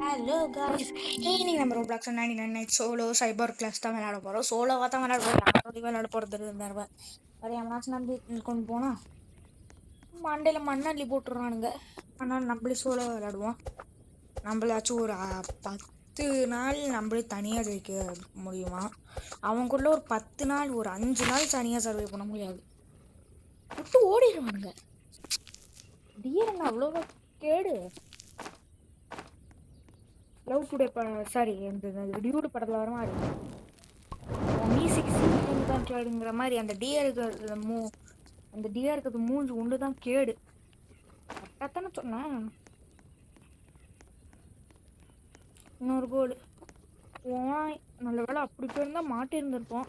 Hello guys, இன்னைக்கு நம்ம Roblox 99 night solo சைபர் class தான் விளையாட போகிறோம். சோலோவாக தான் விளையாட போகிறோம். யாரோடய விளையாட போகிறது இருந்தாருவ வேறு எவனாச்சும் நம்பி கொண்டு போனால் மண்டையில் மண்ணள்ளி போட்டுடுறானுங்க. ஆனால் நம்மளே சோலோ விளையாடுவோம். நம்மளாச்சும் ஒரு 10 நாள் நம்மளே தனியாக ஜெயிக்க முடியுமா? அவங்களுக்குள்ள ஒரு 10 நாள் ஒரு 5 நாள் தனியாக சர்வை பண்ண முடியாது. விட்டு ஓடிடுவானுங்க. டியர் என்ன அவ்வளோ கேடு. லவ் டுடே சாரி இந்த டியூடு படத்தில் வர மாதிரி மியூசிக் தான் கேடுங்கிற மாதிரி அந்த டிஆருக்கு மூஞ்சி ஒன்று தான் கேடு. கரெக்டாக தானே சொன்னேன். இன்னொரு கோல் நல்ல வேலை அப்படி போயிருந்தால் மாட்டிருந்துருப்போம்.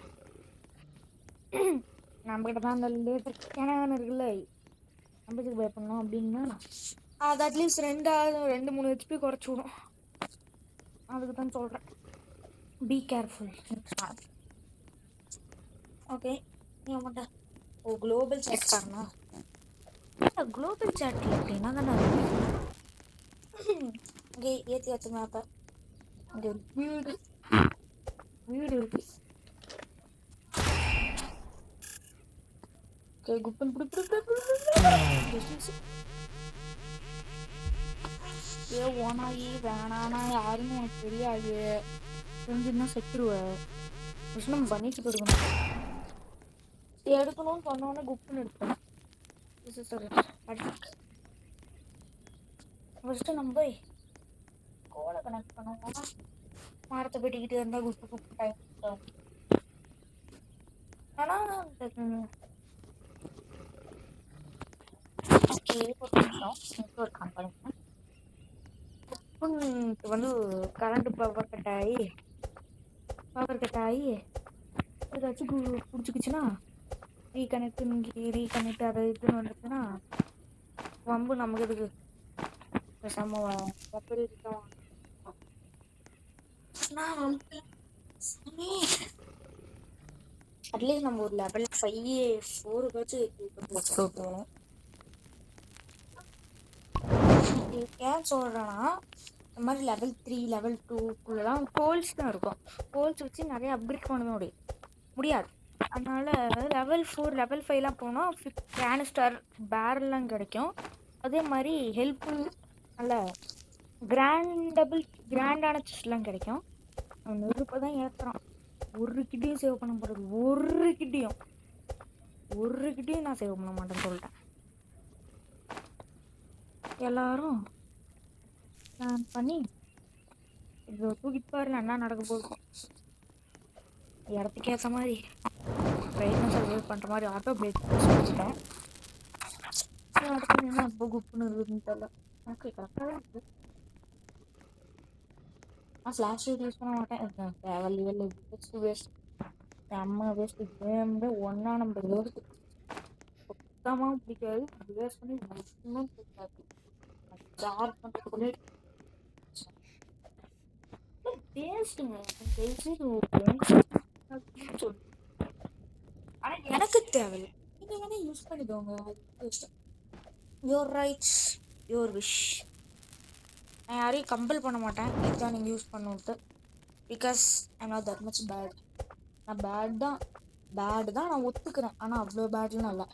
நம்மகிட்ட தான் அந்த லேட்டர் கிணறு இருக்குல்ல, நம்பத்துக்கு பயப்படணும் அப்படின்னா அது அட்லீஸ்ட் 2-3 ஹெச்பி குறைச்சி விடும். அதுக்கு தான் சொல்கிறேன், பி கேர்ஃபுல். ஓகே, நீ மட்டும் குளோபல் சேட் காரணா குளோபல் சேட்டில் அப்படின்னா தானே இங்கே ஏற்றியாச்சு மேப்பை. இங்கே ஒரு வீடு இருக்கு. ஓகே, குப்பன் ஏ ஓனாயி வேணானா யாருன்னு உனக்கு தெரியாது. தெரிஞ்சுன்னா செத்துருவேன். நம்ம பண்ணிட்டு போயிருக்கணும். எடுக்கணும்னு சொன்னோன்னே குப்புன்னு எடுத்தேன். ஃபஸ்ட்டு நம்ம போய் கோலை கனெக்ட் பண்ணுவோம்னா மரத்தை பெட்டிக்கிட்டு இருந்தால் குப்பு டைம். ஆனால் ஓகே, ஒரு நிமிஷம் ஒரு கம்பெனி வந்து கரண்ட் பவர் கட் ஆகி ஏதாச்சும் பிடிச்சிக்கிச்சுன்னா ரீகனெக்ட் அதை இதுன்னு வந்துச்சுன்னா வம்பு நமக்கு இதுக்கு அட்லீஸ்ட் நம்ம ஒரு லெவல் 5-4 போகணும். ஏன் சொல்கிறேன்னா இந்த மாதிரி லெவல் 3 லெவல் 2 கோல்ஸ் தான் இருக்கும். கோல்ஸ் வச்சு நிறைய அப்கிரேட் பண்ண முடியாது. அதனால் லெவல் 4 லெவல் 5 போனால் கேனிஸ்டர் பேரல்லாம் கிடைக்கும். அதே மாதிரி ஹெல்ப்ஃபுல் நல்ல கிராண்டான செஸ்லாம் கிடைக்கும். அவன் நெருப்பை தான் ஏற்றுறான். ஒரு கிட்டையும் சேவ் பண்ண போகிறது. ஒரு கிட்டையும் நான் சேவ் பண்ண மாட்டேன்னு சொல்லிட்டேன். எல்லாரும் பிளான் பண்ணி இதை தூக்கிட்டு பாருங்க என்ன நடக்க போகும். இடத்துக்கு ஏற்ற மாதிரி ட்ரெயினை சர்வைவ் பண்ணுற மாதிரி ஆட்டோ பிரேக் வச்சுட்டேன். அடுத்து என்ன இப்போ குப்புன்னு இருக்குதுன்னு தெரியல. ஓகே, கரெக்டாக தான் இருக்குது. நான் ஃப்ளாஷ் லைட் யூஸ் பண்ண மாட்டேன். தேவையில்லை, வேஸ்ட். நம்ம வேஸ்ட்டு கேம் ஒன்றா நம்ம வேஸ்ட்டு சுத்தமாக பிடிக்காது. வேஸ்ட் பண்ணி இன்னும் பிடிக்காது. சார்ஜ் பண்ணுறதுக்குள்ளே வேஸ்ட்டுங்க. ஆனால் எனக்கு தேவையில்லை. நீங்கள் வேணால் யூஸ் பண்ணிக்கோங்க. Your rights your wish. நான் யாரையும் கம்பல் பண்ண மாட்டேன் இதுதான் நீங்கள் யூஸ் பண்ணுன்ட்டு. Because I not that much bad. நான் பேடு தான் நான் ஒத்துக்கிறேன். ஆனால் அவ்வளோ பேட்லாம் இல்லை.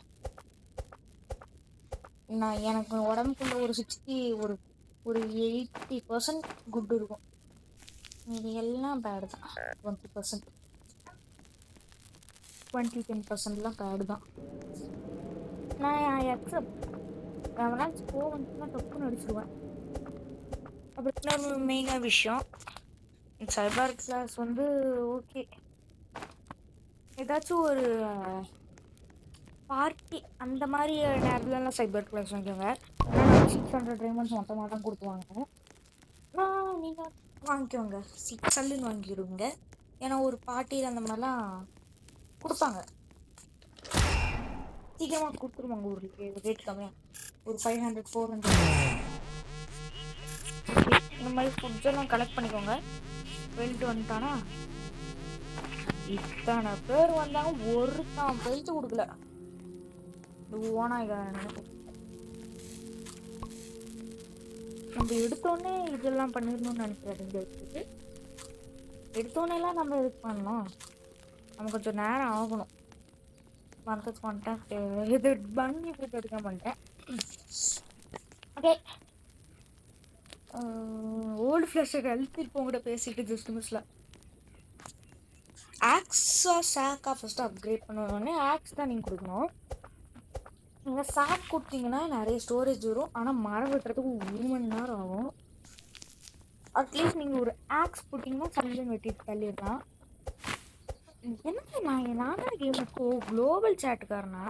நான் எனக்கு உடம்புக்குள்ள ஒரு 60 ஒரு 80% குட் இருக்கும். இது எல்லாம் பேடு தான். 20% 10% பேடு தான். நான் அக்செப்ட். நான் போவேன்னா டப்புன்னு அடிச்சிடுவேன். அப்புறம் இன்னொரு மெயினான விஷயம், சைபர் கிளாஸ் ஓகே ஏதாச்சும் ஒரு பார்ட்டி அந்த மாதிரி நேரத்துலலாம் சைபர் கிளாஸ் வாங்கிக்கோங்க. ஆனால் 600 டைமண்ட்ஸ் மொத்தமாக தான் கொடுத்துவாங்க. நீங்கள் வாங்கிக்கோங்க, 600 வாங்கிடுங்க. ஏன்னா ஒரு பார்ட்டியில் அந்த மாதிரிலாம் கொடுப்பாங்க. சீக்கிரமாக கொடுத்துருவாங்க. ஒரு ரேட் கம்மியாக ஒரு 500-400 இந்த மாதிரி ஃபுட்ஸெல்லாம் கலெக்ட் பண்ணிக்கோங்க. வெல்ட்டு வந்துட்டானா இத்தனை பேர் வந்தாங்க, ஒருத்தான் பெல்ட் கொடுக்கல. ஓனாய்க்காரன் நம்ம எடுத்தோடனே இதெல்லாம் பண்ணிடணும்னு நினைக்கிறாரு. எடுத்தோடனேலாம் நம்ம எதுக்கு பண்ணணும், நம்ம கொஞ்சம் நேரம் ஆகணும். வந்துட்டேன் இது பண்ணி போட்டு எடுக்க மாட்டேன். ஓகே, ஓல்டு ஃப்ளஷர் ஹெல்த் உங்கள்கிட்ட பேசிட்டு ஜஸ்ட் மிஸ்ல ஆக்ஸா ஷாக்கா ஃபஸ்ட்டு அப்கிரேட் பண்ணோடனே ஆக்ஸ் தான் நீங்கள் கொடுக்கணும். நீங்கள் ஷாக் கொடுத்தீங்கன்னா நிறைய ஸ்டோரேஜ் வரும், ஆனால் மரம் வெட்டுறதுக்கு 1 மணி நேரம் ஆகும். அட்லீஸ்ட் நீங்கள் ஒரு ஆக்ஸ் போட்டிங்கன்னா சமையல் வெட்டிட்டு தள்ளிடலாம். என்ன நானே கேமுக்கு குளோபல் சேட்டுக்காரனா?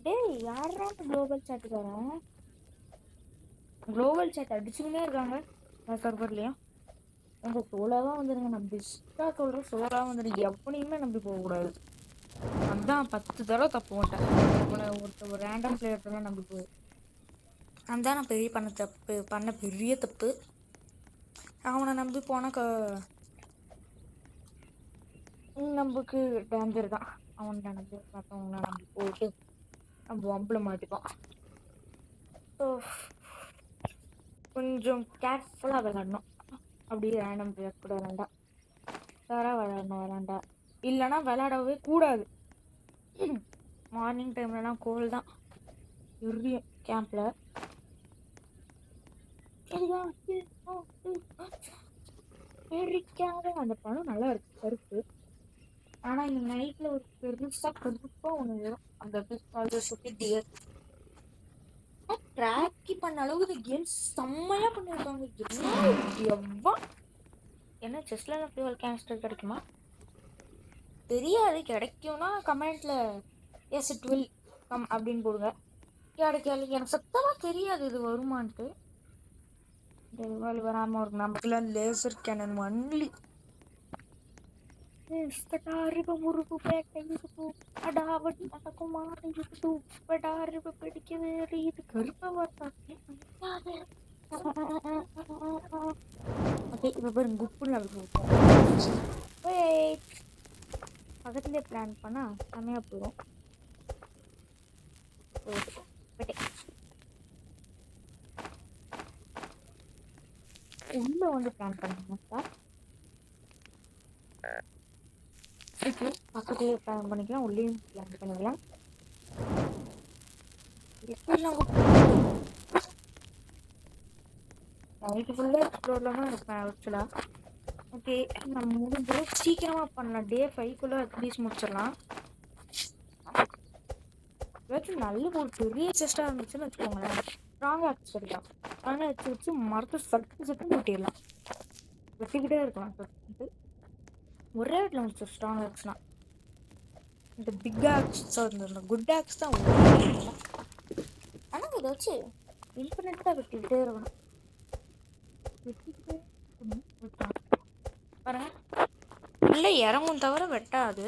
டேய் யாரா குளோபல் சேட்டுக்காரன்? குளோபல் சேட் அடிச்சுக்கிட்டே இருக்காங்க சர்வர்லையும். உங்கள் சோலாவாக வந்துடுங்க, நான் பெஸ்ட்டாக சொல்கிறேன். சோலாவாக வந்துடுங்க, எப்பனையுமே நம்பி போகக்கூடாது. அதுதான் 10 தடவை தப்பு பண்ணிட்டேன். ஒரு ரேண்டம் பிளேயர்லாம் நம்பி போய் அதுதான் நான் பண்ண பெரிய தப்பு. அவனை நம்பி போனால் நமக்கு டேஞ்சர் தான். அவன்கிட்ட நம்பி மற்றவங்கள நம்பி போட்டு நம்ம வம்பில் மாட்டிப்போம். ஸோ கொஞ்சம் கேர்ஃபுல்லாக விளாடணும். அப்படியே ரேண்டம் பிளேயர் கூட விளாண்டா சாராக விளாண்டா, இல்லைன்னா விளாடவே கூடாது. மார்னிங் டைம்லலாம் கோல் தான் எரியும் கேம்பில். அந்த பழம் நல்லா இருக்கு கருப்பு. ஆனால் இந்த நைட்டில் ஒரு பெருசாக கருப்பாக ஒன்று வரும். அந்த சுற்றி டியர் ட்ராக்கி பண்ண அளவுக்கு இந்த கேம் செம்மையாக பண்ணியிருக்காங்க. எவ்வளோ என்ன செஸ்ல ஃபியூவல் கேன்ஸ்டர் கிடைக்குமா தெரியாது. கிடைக்கும்னா கமெண்ட்ல எஸ் இட் வில் கம் அப்படின்னு போடுங்க. கிடைக்காது, எனக்கு சுத்தமாக தெரியாது இது வருமான்ட்டு. தீபாவளி வராமல் ஒரு நமக்குள்ள லேசர் கேனன் ஒன்லி. முறுக்கு பேட்டை இருக்கு அடாவடி நடக்கும் மாறி இருக்கு படாரிவு பிடிக்குது இது கருப்பை வார்த்தா. ஓகே, இப்போ பாருங்க குப்புன்னு அப்படி பக்கத்துலேயே பிளான் பண்ணால் செம்மையாக போயிடும். உள்ள வந்து பிளான் பண்ணுங்க சார். இப்போ பக்கத்துலேயே பிளான் பண்ணிக்கலாம், உள்ளேயும் பிளான் பண்ணிக்கலாம். நைட்டு ஃபுல்லாக எக்ஸ்ப்ளோரில் தான் இருப்பேன் ஆக்சுவலாக. ஓகே, நம்ம முடிஞ்சது சீக்கிரமாக பண்ணலாம். டே 5 அட்லீஸ்ட் முடிச்சிடலாம். ஏதாச்சும் நல்ல ஒரு பெரிய செஸ்ட்டாக இருந்துச்சுன்னு வச்சுக்கோங்களேன், ஸ்ட்ராங்காக ஆக்ஸ் எடுக்கலாம். ஸ்ட்ராங்காக ஆக்ஸ் வச்சு மரத்தை சட்டு கூட்டிடலாம், வெட்டிக்கிட்டே இருக்கலாம். ஒரே இடத்துல முடிச்சு ஸ்ட்ராங் ஆக்ஸ்னா இந்த பிக் ஆக்ஸ் இருந்தது, குட் ஆக்ஸ் தான். ஆனால் இதை வச்சு இன்ஃபினிட்டாக வெட்டிக்கிட்டே இருக்கணும். வெட்டிக்கிட்டே பாருங்க, இல்லை இறங்கும் தவிர வெட்டாது.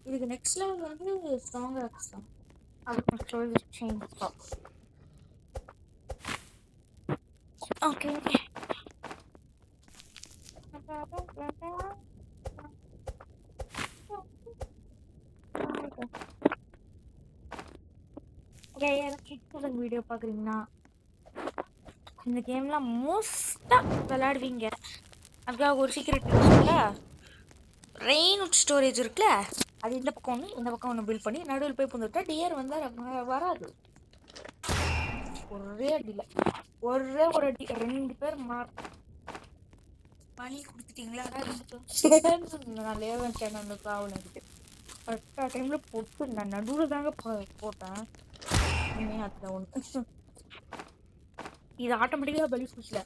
இதுக்கு நெக்ஸ்ட் லெவல் வந்து ஸ்ட்ராங் ஆக்ஸ் தான். அதுக்கு ஸ்டோரேஜ் சேஞ்ச் தான். ஓகே, வீடியோ பார்க்குறீங்கன்னா இந்த கேம்லாம் மோஸ்ட்டாக விளையாடுவீங்க. அதுக்காக ஒரு சீக்ரெட் இருக்குல்ல, ரெயின் ஸ்டோரேஜ் இருக்குல்ல, அது இந்த பக்கம் ஒன்று இந்த பக்கம் ஒன்று பில்ட் பண்ணி நடுவில் போய் புந்துட்டா டியர் வந்து வராது. ஒரே அடியில் ஒரே ஒரு அடி 2 பேர் பணி கொடுத்துட்டீங்களா? நான் லேவன் சேனல் ப்ராப்ளம் இருக்குது. கரெக்டாக டைமில் போட்டு நான் நடுவில் தாங்க போட்டேன். அதில் ஒன்று இது ஆட்டோமேட்டிக்காக பலி கொடுக்கல,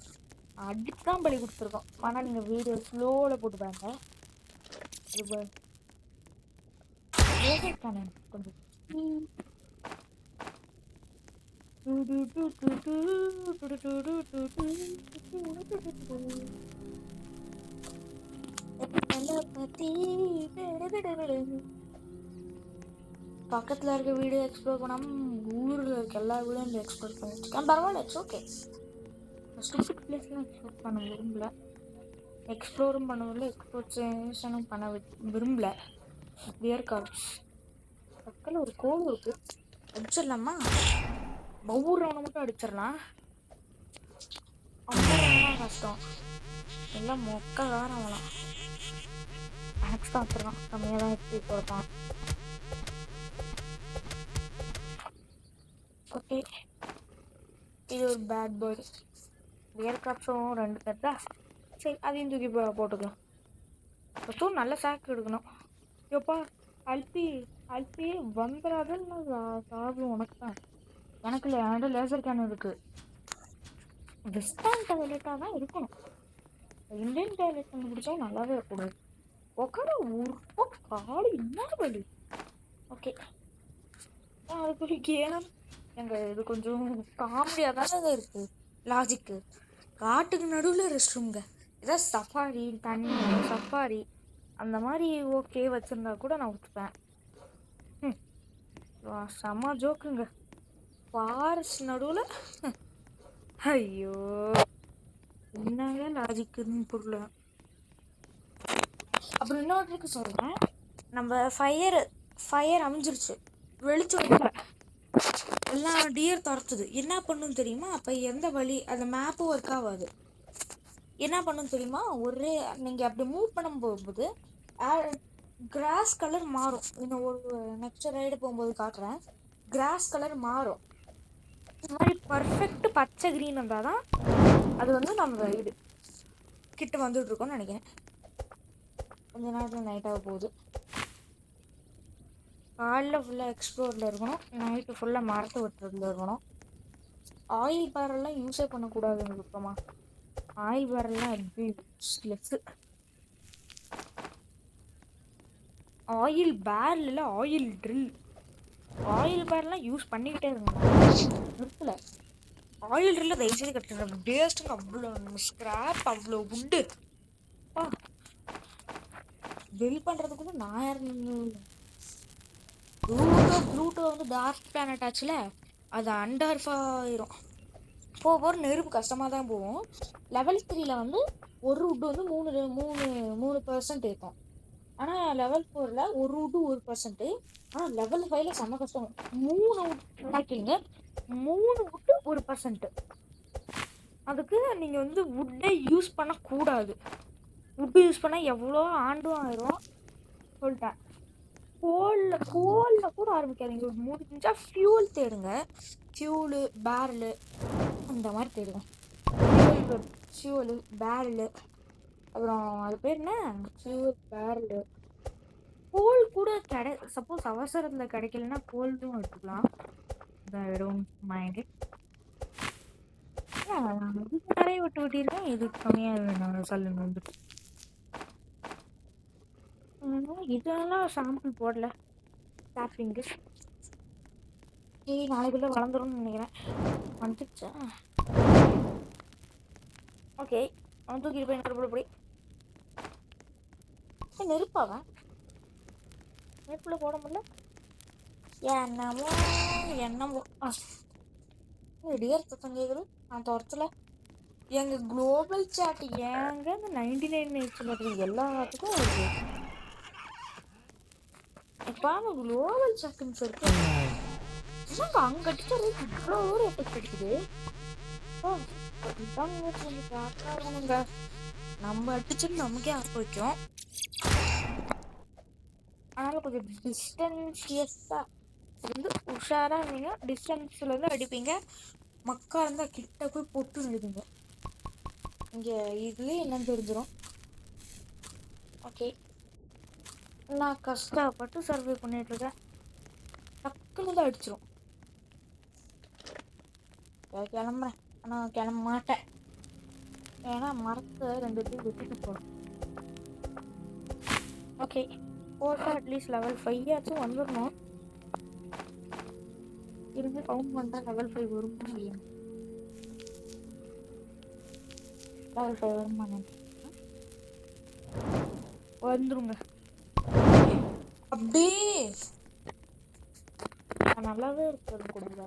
அடிச்சு தான் பலி கொடுத்துருக்கோம். ஆனால் நீங்கள் வீடியோ ஸ்லோவில் போட்டு பாருங்க. கொஞ்சம் பக்கத்தில் இருக்க வீடியோ எக்ஸ்ப்ளோர் பண்ணாமல் ஊரில் இருக்க எல்லா வீடியோ எக்ஸ்ப்ளோர் பண்ணிட்டுருக்கேன். பரவாயில்ல, இட்ஸ் ஓகே. ஸ்டூபிட் பிளேஸ்லாம் எக்ஸ்ப்ளோர் பண்ண விரும்பல, எக்ஸ்ப்ளோரும் பண்ணவில்லை, எக்ஸ்ப்ளோரேஷனும் பண்ண விரும்பல. வியர் கார்ட்ஸ் பக்கத்தில் ஒரு கோவில் இருக்குது, அடிச்சிடலாமா? ஒவ்வொரு மட்டும் அடிச்சிடலாம். 50 கஷ்டம். எல்லாம் மொக்க காரம் அவலாம். மேக்ஸ் பார்த்துருக்கான், கம்மியாக தான் எப்படி கொடுப்பான். ஓகே, இது ஒரு பேட் பேர்டு. வேர் கிராப்ஸும் 2 பேர்தா. சரி, அதையும் தூக்கி போட்டுக்கலாம். ஃபஸ்ட்டும் நல்ல சாக்கு எடுக்கணும். எப்பா அல்பி அல்பி வந்துடாதுன்னு சாப்பிடும். உனக்கு தான், எனக்கு இல்லை. என்கிட்ட லேசர் கேன் இருக்குது. வெஸ்டர்ன் டாய்லெட்டாக தான் இருக்கணும். இந்தியன் டாய்லெட் கண்டுபிடிச்சா நல்லாவே இருக்கக்கூடாது. உட்கார ஒரு காலு என்ன வலி. ஓகே, அதுக்குள்ளே கேனம் எங்கள் இது கொஞ்சம் காமெடியாக தானே இருக்குது. லாஜிக்கு காட்டுக்கு நடுவில் ரெஸ்ட் ரூம்ங்க. ஏதாவது சஃபாரி தண்ணி சஃபாரி அந்த மாதிரி ஓகே வச்சுருந்தா கூட நான் விட்டுப்பேன். செம்ம ஜோக்குங்க. ஃபாரஸ்ட் நடுவில். ஐயோ, என்னங்க லாஜிக்குன்னு புரியல. அப்புறம் இன்னொருக்கு சொல்கிறேன். நம்ம ஃபயர் அமைஞ்சிருச்சு, வெளிச்சம் இல்லை, எல்லாம் டியர் துரத்துது. என்ன பண்ணுன்னு தெரியுமா? அப்போ எந்த வழி அந்த மேப்பும் ஒர்க் ஆகாது. என்ன பண்ணுன்னு தெரியுமா? நீங்கள் அப்படி மூவ் பண்ண போகும்போது கிராஸ் கலர் மாறும். இன்னும் ஒரு நெக்ஸ்ட் ரைடு போகும்போது காட்டுறேன். கிராஸ் கலர் மாறும். இந்த மாதிரி பர்ஃபெக்ட் பச்சை க்ரீன் வந்தால் தான் அது வந்து நம்ம இது கிட்ட வந்துட்டு இருக்கோம்னு நினைக்கிறேன். கொஞ்ச நேரத்தில் நைட்டாக போகுது. காலைல ஃபுல்லாக எக்ஸ்ப்ளோரில் இருக்கணும், நைட்டு ஃபுல்லாக மரத்தை வெட்டுறதுல இருக்கணும். ஆயில் பேரெல்லாம் யூஸே பண்ணக்கூடாதுங்க சுத்தமாக. ஆயில் பேரெல்லாம் எப்படி யூஸ்லெஸ்ஸு. ஆயில் பேரில் ஆயில் ட்ரில். ஆயில் பேர்லாம் யூஸ் பண்ணிக்கிட்டே இருக்கணும், நிறுத்தல. ஆயில் ட்ரில்ல தயவுசெய்து கட்டுங்க. வேஸ்ட்டுங்க, அவ்வளோ ஸ்க்ராப், அவ்வளோ உண்டு. வெல் பண்ணுறதுக்குள்ள நான் யார்? ப்ளூட்டோ வந்து டார்க் பிளானட் ஆச்சுல, அது அண்டர்ஃபாயிரும். போக நெருப்பு கஷ்டமாக தான் போகும். லெவல் 3ல் வந்து ஒரு வுட்டு வந்து 3% இருக்கும். ஆனால் லெவல் 4ல் ஒரு வுட்டு 1%. ஆனால் லெவல் 5ல செம்ம கஷ்டம். 3 வுட்டுங்க, 3 வுட்டு 1%. அதுக்கு நீங்கள் வந்து வுட்டை யூஸ் பண்ணக்கூடாது. வுட்டு யூஸ் பண்ணால் எவ்வளோ ஆண்டும் ஆயிரும் சொல்லிட்டேன். கோலில் கூட ஆரம்பிக்காதீங்க. முடிஞ்சா ஃபியூல் தேடுங்க. ஃபியூலு பேரலு அந்த மாதிரி தேடுங்க. ஃபியூலு பேரலு, அப்புறம் அது பேர் என்ன, ஃபியூல் பேரலு. கோல் கூட சப்போஸ் அவசரத்தில் கிடைக்கலன்னா கோல்டும் எடுத்துக்கலாம். மைண்டு நிறைய விட்டு விட்டிருக்கேன். இது கம்மியாக நான் சொல்லுங்க வந்துட்டு. இதெல்லாம் சாம்பிள் போடல. டாப்பிங்கு நாளைக்குள்ளே வளர்ந்துரும்னு நினைக்கிறேன். வந்துடுச்சா? ஓகே, அவன் தூக்கிட்டு போய் நெருப்புல நெருப்பாவன் நெருப்புல போட முடியல. என்னமோ டியர் சத்தம் கேட்குது நான் துரத்துல. எங்கள் குளோபல் சாட் ஏங்க இந்த 99 பார்த்து எல்லாத்துக்கும் இருக்கு. இப்போ குளோபல் சாட்டுன்னு சொல்லிட்டு என்னங்க அங்கே அடிச்சது இவ்வளோ ஒரு எஃபெக்ட் அடிக்குது. நம்ம அடிச்சுட்டு நமக்கே ஆப் வைக்கும். அதனால கொஞ்சம் டிஸ்டன்ஸியஸாக இருந்து உஷாராக இருந்தீங்க. டிஸ்டன்ஸ்லேருந்து அடிப்பீங்க. மக்கா இருந்தால் கிட்ட போய் பொட்டு அடிப்பீங்க. இங்கே இதுலேயே என்னன்னு தெரிஞ்சிடும். ஓகே, நான் கஷ்டப்பட்டு சர்வே பண்ணிட்டுருக்கேன். டக்குன்னு தான் அடிச்சிடும். கிளம்புறேன், ஆனால் கிளம்ப மாட்டேன். ஏன்னா மரத்தை 2 பேர் வெட்டிட்டு போகணும். ஓகே, போட்டா அட்லீஸ்ட் லெவல் 5 ஆச்சும் வந்துடணும். இருந்து கவுண்ட் பண்ணிட்டா லெவல் 5 வருமா இல்லையா? லெவல் 5 வருமா வந்துருங்க. அப்படியே நல்லாவே இருக்கிறது கொடுங்க.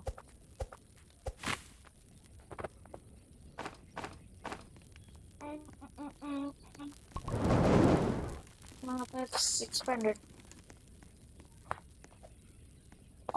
expanded.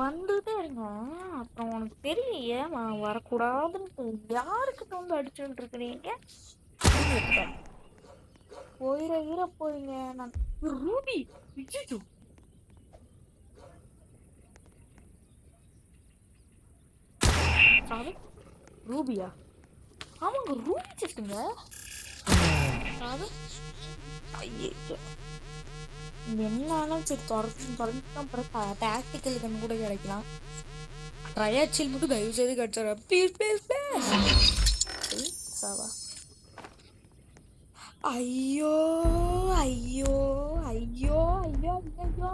வந்துட்டே இருங்க. அப்புறம் உனக்கு தெரியலையே வரக்கூடாதுன்னு யாருக்கிட்ட வந்து அடிச்சுட்டு இருக்கிறீங்க. போயிட போறீங்க. நான் ரூபி விஜிஜு சாது ரூபியா? ஆமாங்க ரூபி செட்டுங்க. சாது ஐயோ என்னாலும் சரி தொடர்ந்து அப்புறம் டாக்டிக்கல் கன் கூட கிடைக்கலாம். ட்ரையாச்சில் மட்டும் தயவு செய்து கிடைச்சாரு. Please please please. சாவா ஐயோ ஐயோ ஐயோ ஐயோ ஐயோ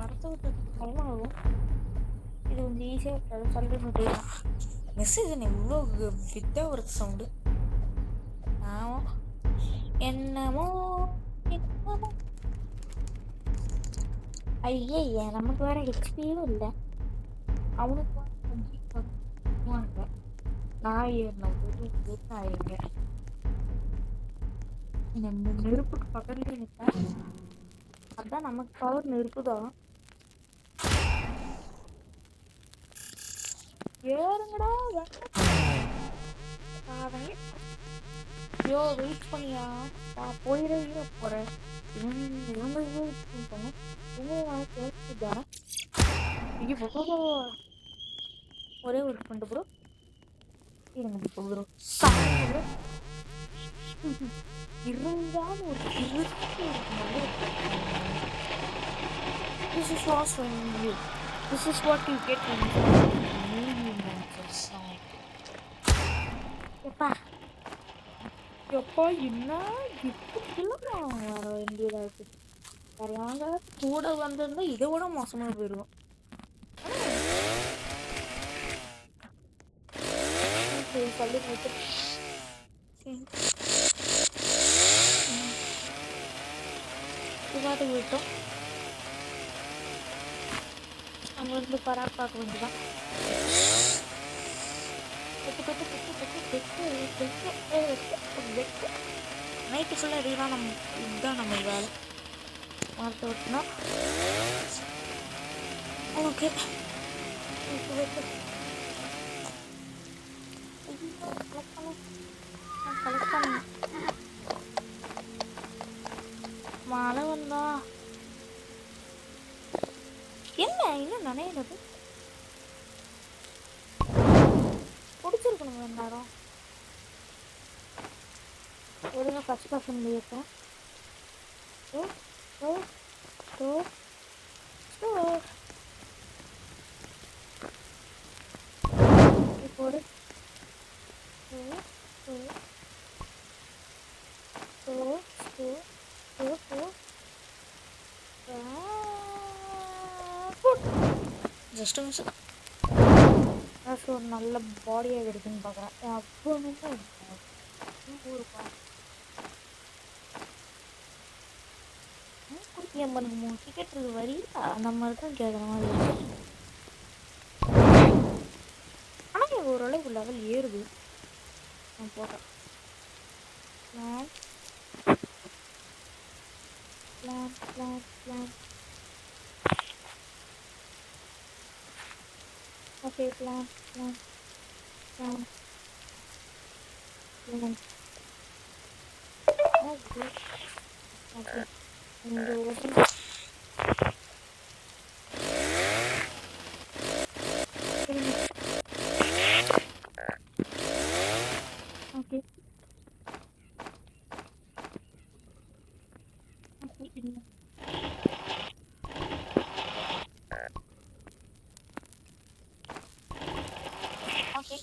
மரத்தை விட்டு ஆகும். இது கொஞ்சம் ஈஸியாக இருக்காது. சொல்லிட்டு மெசேஜ் என்ன இவ்வளோ வித்தாக ஒரு சவுண்டு. ஆமாம் என்னமோ என்னமோ. ஐயே நமக்கு வேற ஹெச்பியும் இல்லை. அவனுக்கு நான் ஆயிருங்க. நெருப்புக்கு பக்கத்துல நிற்பேன். அதான் நமக்கு பவர் நெருப்பு தான். ஏறுங்கடா ஐயோ வெயிட் பண்ணியா நான் போயிட போறேன். ஒரே ஒரு பண்ணு ப்ரோ. இருங்க ப்ரோ இருந்தாலும் ஒரு this is lost when you this is what you get when you எப்பா எப்பா என்ன இப்படிலாம் வர வேண்டியதா இருக்கு. வேற கூட வந்திருந்தா இதை விட மோசமா போயிடுவோம். சொல்லி இவாட்டு விட்டோம். அங்க இருந்து பரா பார்க்க வேண்டியதான். நைட்டு ஃபுல்லாக இதுதான் இதுதான் நம்ம வேலை. மரத்தை விட்டுனா ஓகே. மழை வந்தா என்ன இன்னும் நினைறது பிடிச்சிருக்கணுங்க எல்லாரும். ஒழுங்கா ஃபர்ஸ்ட் பர்சன் இருக்கேன். போடு ஜஸ்ட் மிஸ். ஒரு நல்ல பாடியாக இருக்குன்னு பார்க்குறேன். அப்போ நமக்கு டிக்கெட் வரி அந்த மாதிரி தான் கேட்குற மாதிரி இருக்கு. ஆனால் ஓரளவுக்கு லெவல் ஏறுது. நான் போட்டேன் plan plan plan plan okay plan plan plan plan okay okay இந்த ஓப்பன் ஓகே ஓகே இல்லை ஓகே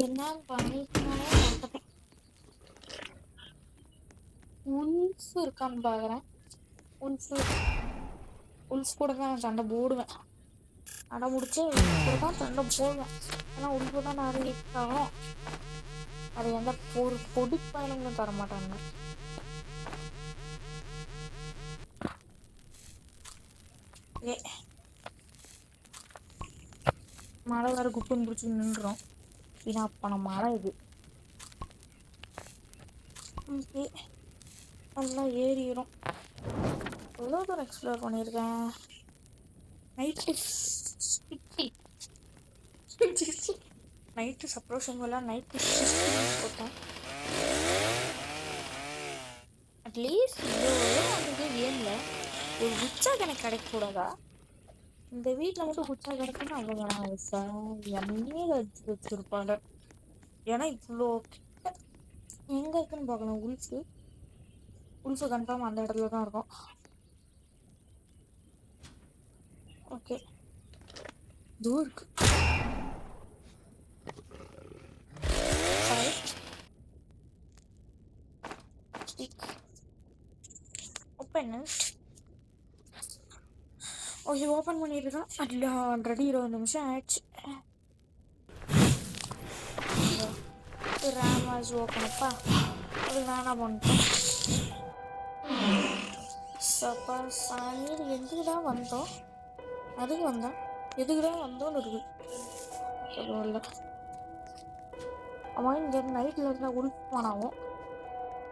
என்ன பண்ணிட்டுனாலே மறந்துட்டேன். உல்ஃப் இருக்கான்னு பார்க்குறேன். உல்ஃப் கூட தான் நான் சண்டை போடுவேன். அடை முடிச்சு உல்ஃப் கூட தான் சண்டை போடுவேன். ஆனால் உல்ஃபு தான் நிறைய ஹிட் ஆகும். அது எந்த ஒரு பொடி பயணங்களும் தர மாட்டாங்க. ஏ மழை வேறு குப்புன்னு பிடிச்சி நின்றுடும். ஏன்னா அப்போ மழை இது. ஓகே நல்லா ஏறிடும். எவ்வளோ தூரம் எக்ஸ்ப்ளோர் பண்ணியிருக்கேன். நைட்டு சப்ரோஷன் நைட்டு போட்டேன். அட்லீஸ்ட் இவ்வளோ ஏன்ல ஒரு குச்சா எனக்கு கிடைக்கக்கூடாதா? இந்த வீட்டில் மட்டும் குச்சா கிடைக்குன்னு அவ்வளோ சார் என்னையே வச்சிருப்பாங்க. ஏன்னா இவ்வளோ எங்கே இருக்குன்னு பார்க்கணும். உல்ஃபு கன்ஃபார்ம் அந்த இடத்துல தான் இருக்கும். ஓகே தூரம் இருக்கு. ஓப்பன் ஓகே ஓப்பன் பண்ணியிருக்கேன். அதில் ஆல்ரெடி 20 நிமிஷம் ஆயிடுச்சு. ரேம் வாஸ் ஓப்பனப்பா. அது வேணாம் பண்ணிட்டோம். சப்பா சாமி எதுக்கு தான் வந்தோம்? அதுக்கு வந்தோம் எதுக்கு தான் வந்தோன்னு இருக்குது. இல்லை அவன் இங்கே நைட்டில் இருந்தால் உள்பானாவும்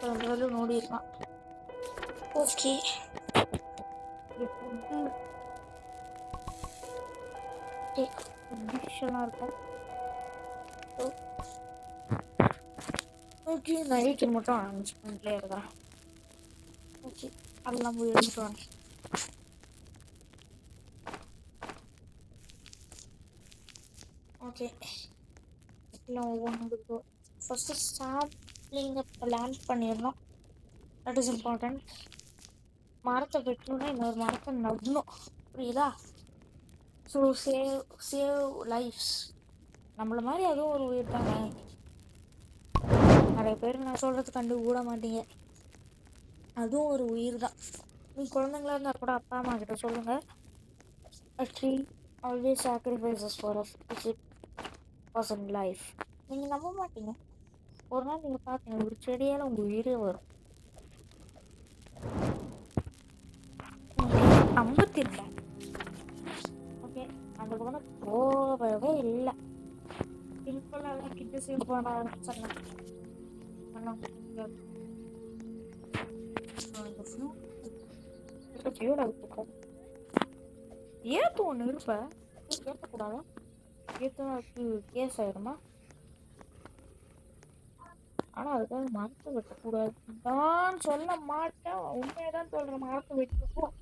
ரெண்டு பேரும் நோடி இருக்கான். ஓகே டிஷனாக இருக்கும். ஓகே நைட்டு மட்டும் அரேஞ்ச்மெண்ட்லேயே இருக்கிறேன். ஓகே அதெல்லாம் போய் எடுத்துட்டு வரேன். ஓகே இல்லை ஒவ்வொன்று ஃபஸ்ட்டு ஸ்டார்டிங்கை பிளான் பண்ணிடணும். That is important. மரத்தை வெட்டணுன்னா இன்னொரு மரத்தை நடணும். புரியுதா? So save lives. நம்மள மாதிரி அதுவும் ஒரு உயிர் தானே. நிறைய பேர் நான் சொல்கிறது கண்டு கூட மாட்டீங்க. அதுவும் ஒரு உயிர் தான். நீ குழந்தைங்களா இருந்தால் கூட அப்பா அம்மா கிட்ட சொல்லுங்கள். A tree always sacrifices for a person life. நீங்கள் நம்ப மாட்டீங்க. ஒரு நாள் நீங்கள் பார்த்தீங்க ஒரு செடியால் உங்கள் உயிரே வரும். நம்பத்திருக்கேன். ஓகே அந்த பக்கம் போகவே இல்லை. சிம்பிளாக கிட்ட சேவ் பண்ண ஆரம்பிச்சிடலாம். ஏத்து ஒன்று இருப்ப ஏற்றக்கூடாதா? ஏற்றுக்கு கேஸ் ஆயிடுமா? ஆனால் அதுக்காக மரத்தை வெட்டக்கூடாது நான் சொல்ல மாட்டேன். உண்மையதான் சொல்கிறேன். மரத்தை வெட்டுவோம்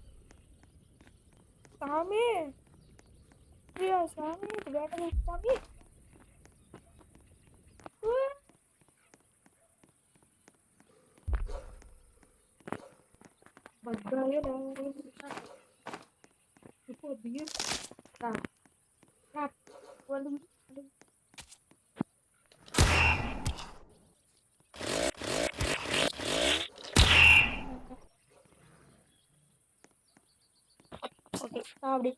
சாமி. பிரியா சாமி வேட்டை சாமி. இப்போ பியர் வந்து ஓகே அப்படி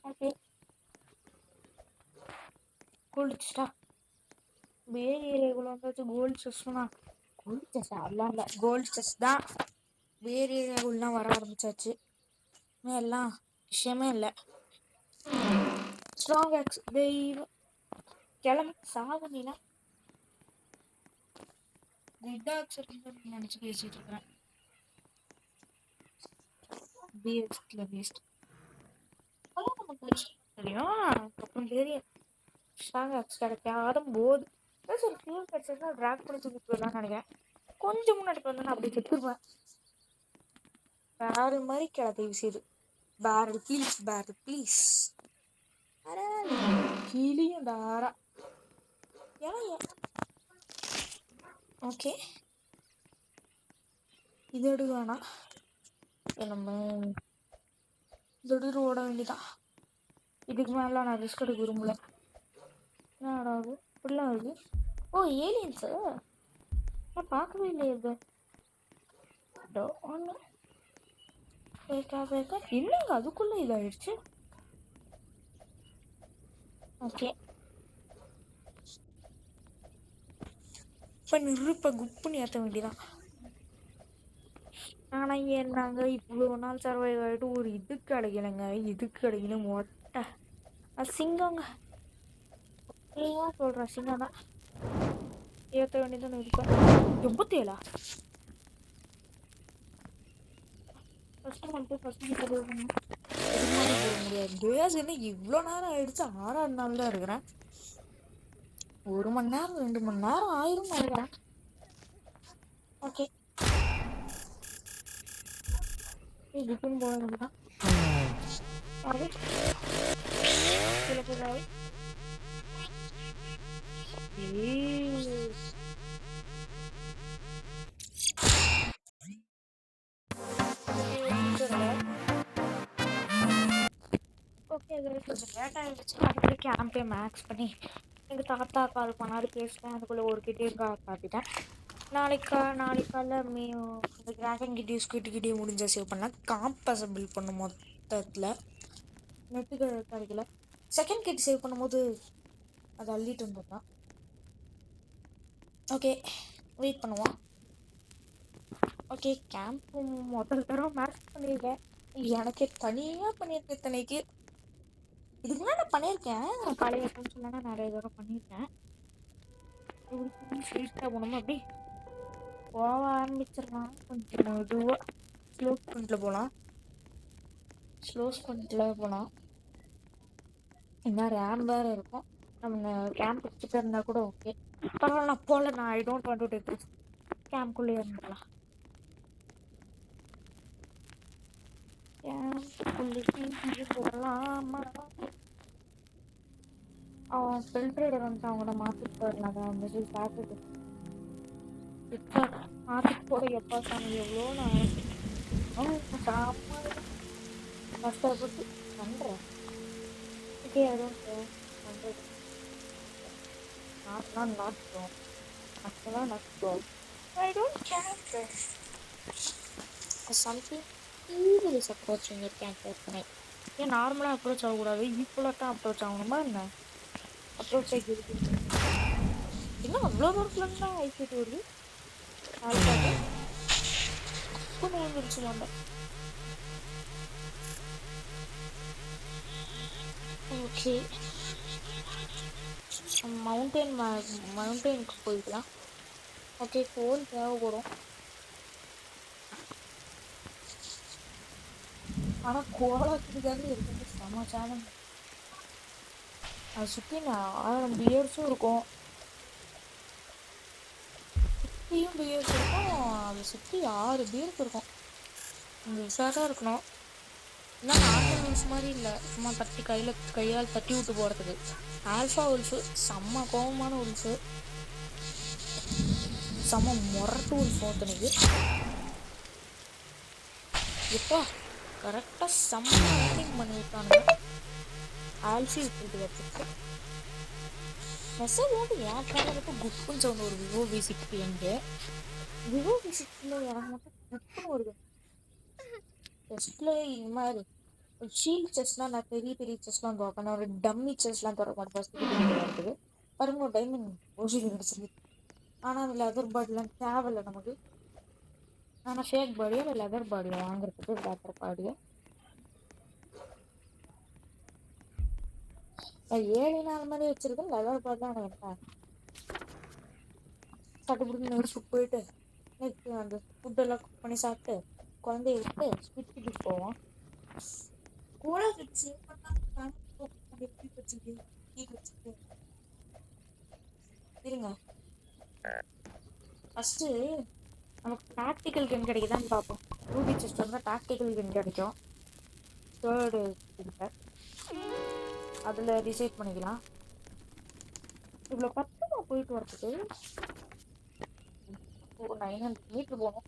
ஓகே கண்டுபிடிச்சிட்டா. வேறு ஏரியாக்குள்ள வந்தாச்சு. கோல்டு செஸ்னா கோல்டு செஸ் அதெல்லாம் இல்லை, கோல்டு செஸ் தான். வேறு ஏரியாக்குள்ளலாம் வர ஆரம்பிச்சாச்சு. இன்னும் எல்லாம் விஷயமே இல்லை. ஸ்ட்ராங் ஆக்ஸ் தெய்வம் கிளம்பி சாதனைனா குட் ஆக்ஸ் நினச்சி பேசிட்டு இருக்கிறேன். பிஎஸ்ல வேஸ்ட் தெரியும். அப்புறம் தெரியும் ஸ்ட்ராங் ஆக்ஸ் கிடைக்காத போது சரி ஃபியூல் கிடைச்சதுன்னா ட்ராக் பண்ணி தூக்கி போயிடலாம்னு நினைக்கிறேன். கொஞ்சம் முன்னாடி வந்து அப்படி செத்துருவேன். வேறு மாதிரி கிளத்தை விஷயது. பேரல் ப்ளீஸ், பேரல் ப்ளீஸ். கீழியும் தாரா ஏன்னா ஓகே இது எடுக்க வேணாம். நம்ம இதோடு ஓட வேண்டியதான். இதுக்கு மேலே நான் ரிஸ்க் எடுக்க விரும்பல. என்னடா அது இப்படிலாம் வருது? ஓ ஏலியன்ஸு நான் பார்க்கவே இல்லை. இது ஒன்று என்னங்க அதுக்குள்ளே இதாகிடுச்சு. ஓகே இப்போ நிறுப்ப குப்புன்னு ஏற்ற வேண்டியதான். ஆனால் என்னங்க இவ்வளோ நாள் சர்வைவ் ஆகிட்டு ஒரு இதுக்கு கிடைக்கலைங்க. இதுக்கு கிடைக்கல மொட்டை அசிங்கங்க. ஏன் சொல்கிறேன் அசிங்கம் தான். ஏற்ற வேண்டியதான் இருப்பேன். 87 ஃபஸ்ட்டு மட்டும் ஃபஸ்ட்டு போட முடியாது. டேஸ் என்ன இவ்வளோ நேரம் ஆயிடுச்சு. 6ஆவது நாள் தான் இருக்கிறேன். 1 மணி நேரம் 2 மணி நேரம் ஆயிரும் நினைக்கிறேன். ஓகே இதுக்குன்னு போட வேண்டியதான். அது சில பேர் ஓகே கொஞ்சம் லேட் ஆகிடுச்சு. அதுக்குள்ளே கேம்பே மேக்ஸ் பண்ணி எங்கள் தாத்தா கால் பண்ணாரு, பேசிட்டேன். அதுக்குள்ளே ஒரு கிட்டே காட்டிட்டேன். நாளைக்கு காலைல இந்த கிராஃபிங் கிட்டே ஸ்கிட்டு முடிஞ்சால் சேவ் பண்ணலாம். காம்பஸை பில்ட் பண்ணும் மொத்தத்தில் நெட்டுக்கு கிடைக்கல. செகண்ட் கிட் சேவ் பண்ணும்போது அதை அள்ளிட்டு வந்துடலாம். ஓகே வெயிட் பண்ணுவோம். ஓகே கேம்ப்பு முதல் தடவை மேக்ஸ் பண்ணியிருக்கேன். எனக்கே தனியாக பண்ணியிருக்கேன். இத்தனைக்கு இதுக்கு முன்னாடி நான் பண்ணியிருக்கேன். பழைய ஃப்ரெண்ட்ஸ்லாம் நிறைய தடவை பண்ணியிருக்கேன். ஸ்வீட்டாக போனோம் அப்படி போக ஆரம்பிச்சிடலாம். கொஞ்சம் மெதுவாக ஸ்லோ ஸ்பிரிண்டில் போகலாம். இன்னும் ரேம் வேறு இருக்கும். நம்ம கேம்ப் எடுத்துகிட்டு இருந்தால் கூட ஓகே பரவாயில்ல. நான் போகல. நான் I don't want to take this. கேம்ப்குள்ளே இருந்துக்கலாம். கேம்ப்குள்ளே போகலாமா? அவன் ஃபில்ட்ரேடர் வந்துட்டு அவங்கள மாற்றிட்டு போயிடலாம். அதை மெசேஜ் பார்த்துட்டு இப்போ மாற்றிட்டு போட எப்போ சாமி எவ்வளோ நான் கஷ்டப்பட்டு பண்ணுறேன். Okay I don't care. பண்ணுறது நாட் ப்ரோ. ஆக்சுவலாக not bro. I don't care. Something easily approaching it can care. ஏன் நார்மலாக அப்ரோச் ஆகக்கூடாது, ஈக்குவலாக தான் அப்ரோச் ஆகணுமா என்ன? அப்ரோச் ஆகி இருக்குது இன்னும் அவ்வளோ தூரத்துலேருந்து தான் ஐசிட்டு வருது. ஆல்பாட்டு இப்போ வந்துருச்சு மாட்டேன். ஓகே மவுண்டெயினுக்கு போய்க்கலாம். ஓகே ஃபோன் தேவைப்படும். ஆனால் கோலத்துக்காக இருக்கிறது சமாச்சாரம். அதை சுற்றி 1000 பியர்ஸும் இருக்கும். சுற்றியும் பியர்ஸ் இருக்கும். அதை சுற்றி 6 பியர்ஸ் இருக்கும். கொஞ்சம் உஷாராக இருக்கணும். இல்லை நார்மல் உல்ஃப் மாதிரி இல்லை, சும்மா கையால் தட்டி விட்டு போகிறதுக்கு. ஆல்ஃபா உல்ஃபு செம்ம கோபமான உல்ஃபு, செம்ம முரட்டு உல்ஃப் ஒருத்தனுக்கு. எப்போ கரெக்டாக செம்ம ரைடிங் பண்ணி விட்டானுங்க. ஆல்ஃபி விட்டுட்டு வச்சுருக்கு. மெசேஜ் என் கேமரா குப்புன்னு சவுண்ட் ஒரு விவோ V60 எங்கே விவோ V60 எனக்கு மட்டும் குப்புன்னு வருது. செஸ்டில் இந்த மாதிரி ஒரு ஷீல்ட் செஸ்லாம் நான் பெரிய செஸ்லாம் திறப்பேன். ஒரு டம்மி செஸ்லாம் திறப்பேன். ஃபஸ்ட்டு இருக்குது. பாருங்க டைமண்ட் ஓசியில் கிடச்சிருக்கு. ஆனால் அந்த லெதர் பாடிலாம் தேவையில்லை நமக்கு. ஆனால் ஃபேக் பாடியோ இல்லை லெதர் பாடியோ வாங்குறதுக்கு லெதர் பாடியோ 7 நாள் மாதிரி வச்சிருக்கேன். லெதர் பாடி தான் எனக்கு என்ன சட்டுப்பிடிக்கு நடிச்சுட்டு போயிட்டு நெக்ஸ்ட் அந்த ஃபுட்டெல்லாம் குக் பண்ணி சாப்பிட்டு குழந்தைய விட்டு ஸ்விட்சுக்கு போவோம். கூட வச்சு எப்படி வச்சுருக்கு டீ வச்சுருக்கு இருங்க. ஃபஸ்ட்டு நமக்கு டாக்டிக்கல் கன் கிடைக்குதான்னு பார்ப்போம். ரூபி செஸ்ட் வந்தால் டாக்டிக்கல் கன் கிடைக்கும். தேர்டு கிட்ட அதில் டிசைட் பண்ணிக்கலாம். இவ்வளோ பக்கமாக போயிட்டு வரதுக்கு ஒரு 900 மீட்டர் போகணும்.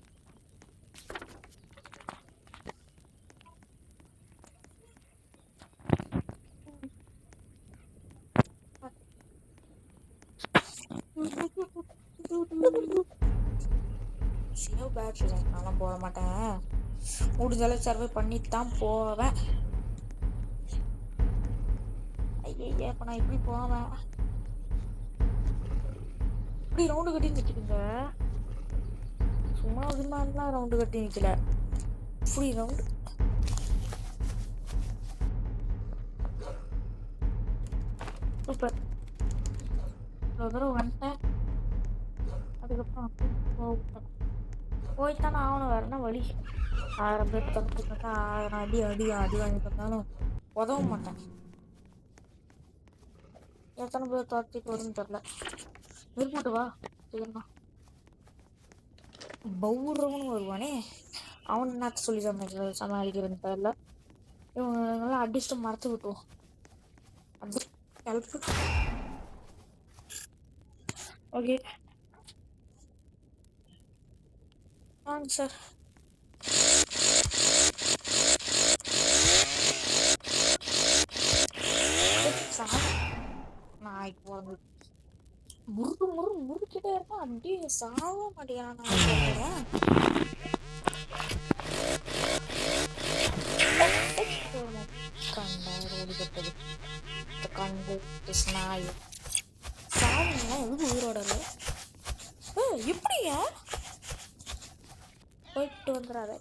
சேவ் பேட்ரி நான்லாம் போட மாட்டேன். முடிஞ்சாலும் சர்வே பண்ணிட்டு தான் போவேன். ஐயா இப்போ நான் இப்படி போவேன். இப்படி ரவுண்டு கட்டி நிற்கிதுங்க. சும்மா விமானம்லாம் ரவுண்டு கட்டி நிற்கல. இப்படி ரவுண்டு சூப்பர். இவ்வளோ தூரம் வந்துட்டேன். அதுக்கப்புறம் போய்த்தானே ஆகணும். வேறுனா வழி. 1000 பேர் தப்பிச்சுட்டா 1000 அடி வாங்கி தந்தாலும் உதவ மாட்டேன். எத்தனை பேர் துரத்திட்டு வரும்னு தெரில. விரும்பிட்டு வா சரிண்ணா. பௌரவன்னு வருவானே அவன் என்னத்த சொல்லி சமாளிக்கிறேன்னு தெரில. இவங்கெல்லாம் அடிச்சுட்டு மறைச்சு விட்டுவோம். அது ஹெல்ப். ஓகே வாங்க சார். நான் இப்போ வந்து முறுக்கிட்டே இருக்கேன். அப்படியே சாக மாட்டேங்கிறான். ஓடிப்பட்டது கண்டு நாய் சாவுனா எதுவும் உயிரோட இல்லை. எப்படிங்க போயிட்டு வந்துடாத.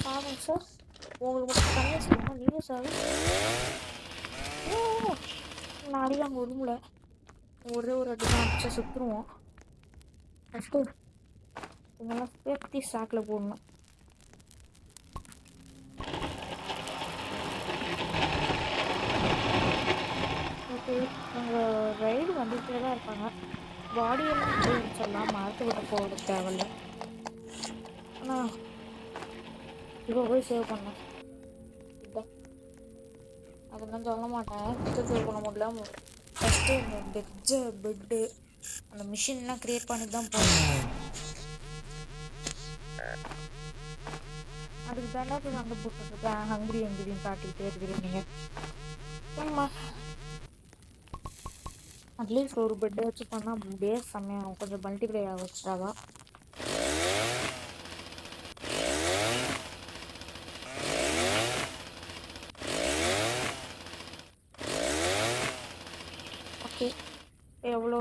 சாதம் சார் உங்களுக்கு மட்டும் தனியாக சொல்லுமா நீங்க சார். நான் அடி அங்கே ஒருமுல ஒரே ஒரு அடி தான் அடிச்சா சுற்றுருவோம். ஃபஸ்ட்டு இதெல்லாம் சேஃப்டி ஸ்டாக்கில் போடணும். ஓகே உங்கள் ரைடு வந்துகிட்டே தான் இருப்பாங்க. பாடியெல்லாம் போய் வச்சிடலாம். மரத்தை விட்டு போக தேவையில்ல. ஆனால் இப்போ போய் சேவ் பண்ணேன். அதெல்லாம் சொல்ல மாட்டேன். சேவ் பண்ண முடியல. ஃபஸ்ட்டு இந்த பெட்டு அந்த மிஷின்லாம் க்ரியேட் பண்ணி தான் போகணும். அதுக்கு தானே போய் வந்து போட்டுருக்கேன். ஹங்கிரி ஹங்கிரின்னு காட்டிக்கிட்டே இருக்கிறீங்க நீங்கள். ஆமாம் அட்லீஸ்ட் ஒரு பெட்டை வச்சு பண்ணால் அப்படியே செம்மையாகும். கொஞ்சம் மல்டிப்ளை ஆக வச்சுட்டாவா. ஓகே எவ்வளோ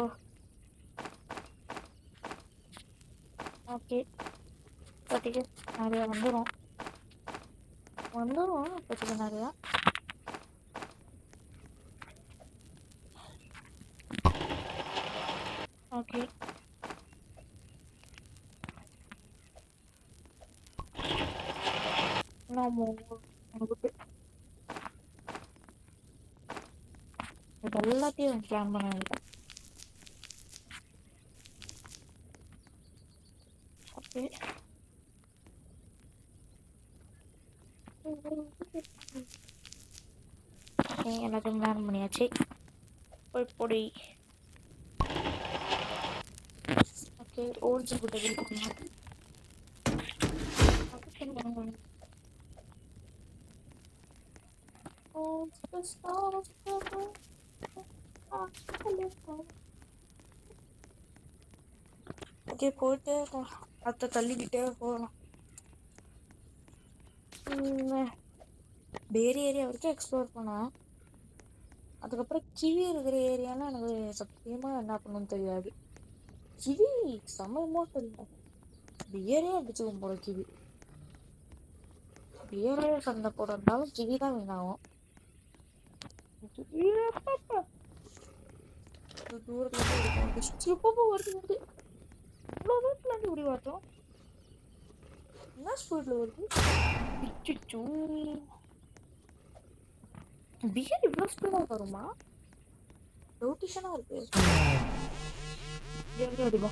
ஓகே பட்டிக்கு நிறையா வந்துடும் பட்டிக்கு நிறையா. ஓகே நான் உங்களுக்கு இது எல்லாத்தையும் பிளான் பண்ண வேண்டியதான். ஓகே எல்லாத்தையும் பிளான் பண்ணியாச்சு. போய் பொடி. ஓகே ஓல்ஜி கிட்ட இருக்கணும். ஓகே போயிட்டே இருக்கலாம். அத்தை தள்ளிக்கிட்டே போகலாம். பேரி ஏரியா வரைக்கும் எக்ஸ்ப்ளோர் பண்ணோம். அதுக்கப்புறம் கிவி இருக்கிற ஏரியாலாம் எனக்கு சத்தியமா என்ன பண்ணணும்னு தெரியாது. கிவி செம்ம இமோட்டல் இல்லை, பியரே அடிச்சுக்கும் போல கிவி. பியரே சண்டை போட இருந்தாலும் கிவி தான் வீணாகும். தூரத்துல வருது இவ்வளோ தூரத்துல இருந்து இப்படி பார்த்தோம். என்ன ஸ்பீட்ல வருது? பியர் இவ்வளோ ஸ்பீடா வருமா? ரொட்டேஷனா இருக்கு. அடிமா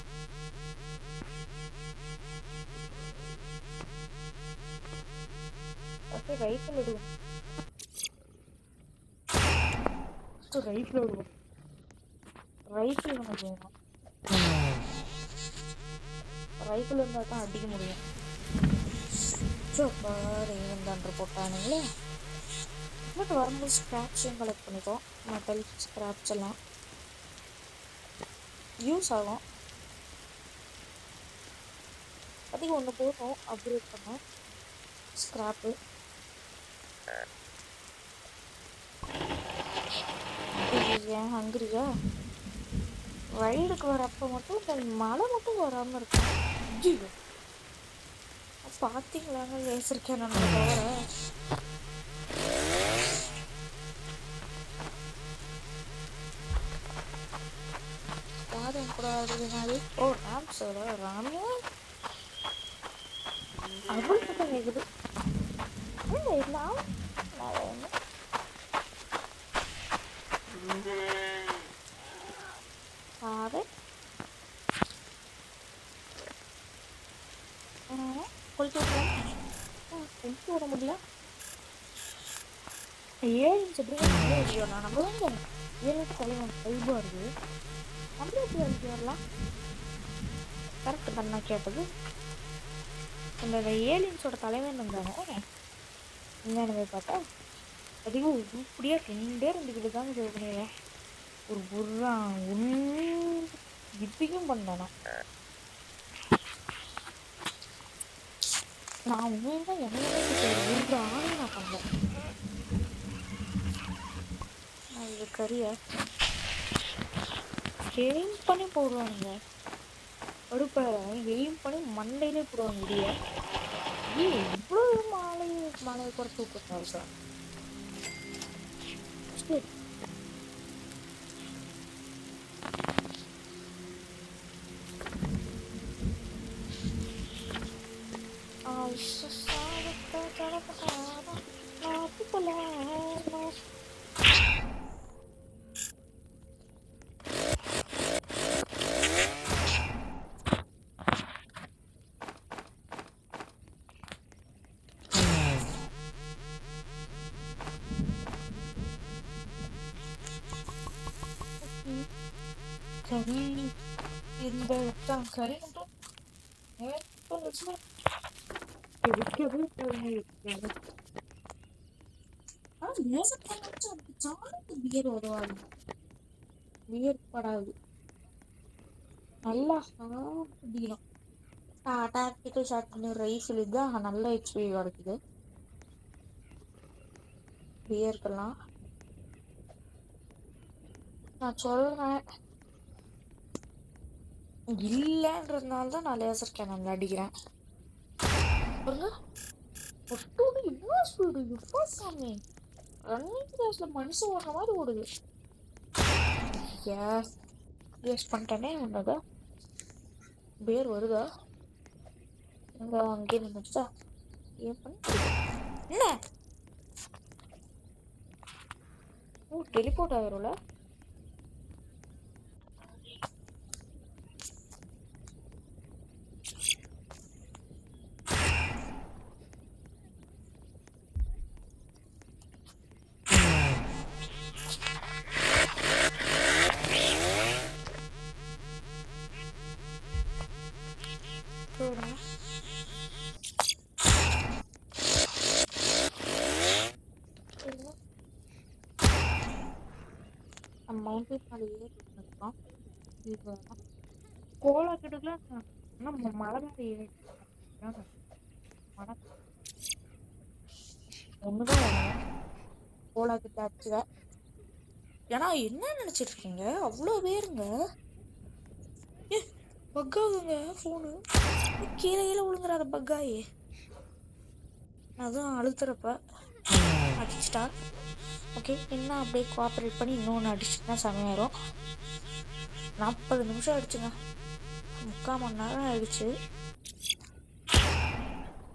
ரைஃபிள் விடுவோம், ரைஃபிள் விடுவோம். ரைஃபிள் நமக்கு வேணும், ரைஃபிள் இருந்தால் தான் அடிக்க முடியும். ரேவன் போட்டானுங்களே. பட் வரும்போது ஸ்க்ராப்ஸையும் கலெக்ட் பண்ணிப்போம். மெட்டல் ஸ்க்ராப்ஸ் எல்லாம் யூஸ் ஆகும். அதுக்கு ஒன்று போட்டோம் அப்கிரேட் பண்ணோம் ஸ்க்ராப்பு. ஏன் ஹங்கிரியா? ரைடுக்கு வரப்போ மட்டும் இந்த மழை மட்டும் வராமல் இருக்கும். பார்த்தீங்களாங்க லேசர் நான் தவிர யாரும் கூட மாதிரி. ஓ ராம்ஸோட ராமியா அவள் கிட்ட கேட்குது. கொளுத்து விட முடியல. 7 இன்ச் எப்படி நான் நம்ம வந்து 7 இன்ச் தலைவன் வைபாக இருக்குது. நம்ம எப்படி அழிக்க வரலாம்? கரெக்டு தான் நான் கேட்டது. அந்த 7 இன்ச்சோட தலைவன் இருந்தானே என்னன்னு பார்த்தா அதிகம் இப்படியா 2 தாங்க சேவ் பண்ணிடுறேன். ஒரு புர்ரா இப்பயும் பண்ணேனா? நான் உண்மைதான் என்ன ஆணை நான் பண்ணேன். நான் இது கறியை எய்ம் பண்ணி போடுவானுங்க. அடுப்ப எய்ம் பண்ணி மண்டையிலே போடுவாங்க இடிய. இவ்வளோ மாலையை குறைச்சி விட்டுருக்காரு சார். கறி இந்த கறி மட்டும் பியர் வருவாங்க, பியர் படாது. நல்லா அடிக்கணும். டாக்டிக்கல் ஷாட் பண்ணி ரைஃபிள் தான் நல்ல ஹெச்பி கிடைக்குது பியருக்கெல்லாம். நான் சொல்றேன் இல்லைன்றதுனால தான் நான் லேசர் கேனன் அடிக்கிறேன். இவ்வளோ ஸ்பீடு இப்போ சாமி ரன்னிங் ரேஸ்ல மனுஷன் ஓடுற மாதிரி ஓடுது. யூஸ் பண்ணிட்டேனே உன்னதா பேர் வருதா? எங்க அங்கே நின்றுச்சா? ஏன் பண்ண என்ன டெலிபோர்ட் ஆயிரும்ல? மவுண்டன் மேலே ஏறிருக்கான் கோலா கிட்டக்குலாம். ஆனால் மலை மேலே ஏறி மழை ஒண்ணுதான் வேணும். ஓலா கிட்ட அடிச்சுக்க. ஏன்னா என்ன நினைச்சிட்டு இருக்கீங்க, அவ்வளோ பேருங்க. ஏ பக்காகுங்க ஃபோனு, கீழே கீழே விழுங்குறாரு பக்காயே. அதுவும் அழுத்துறப்ப அடிச்சிட்டா. ஓகே, இன்னும் அப்படியே கோஆப்ரேட் பண்ணி இன்னொன்று அடிச்சுட்டுனா செமையாயிரும். 40 நிமிஷம் ஆயிடுச்சுங்க, 3/4 மணி நேரம் ஆயிடுச்சு.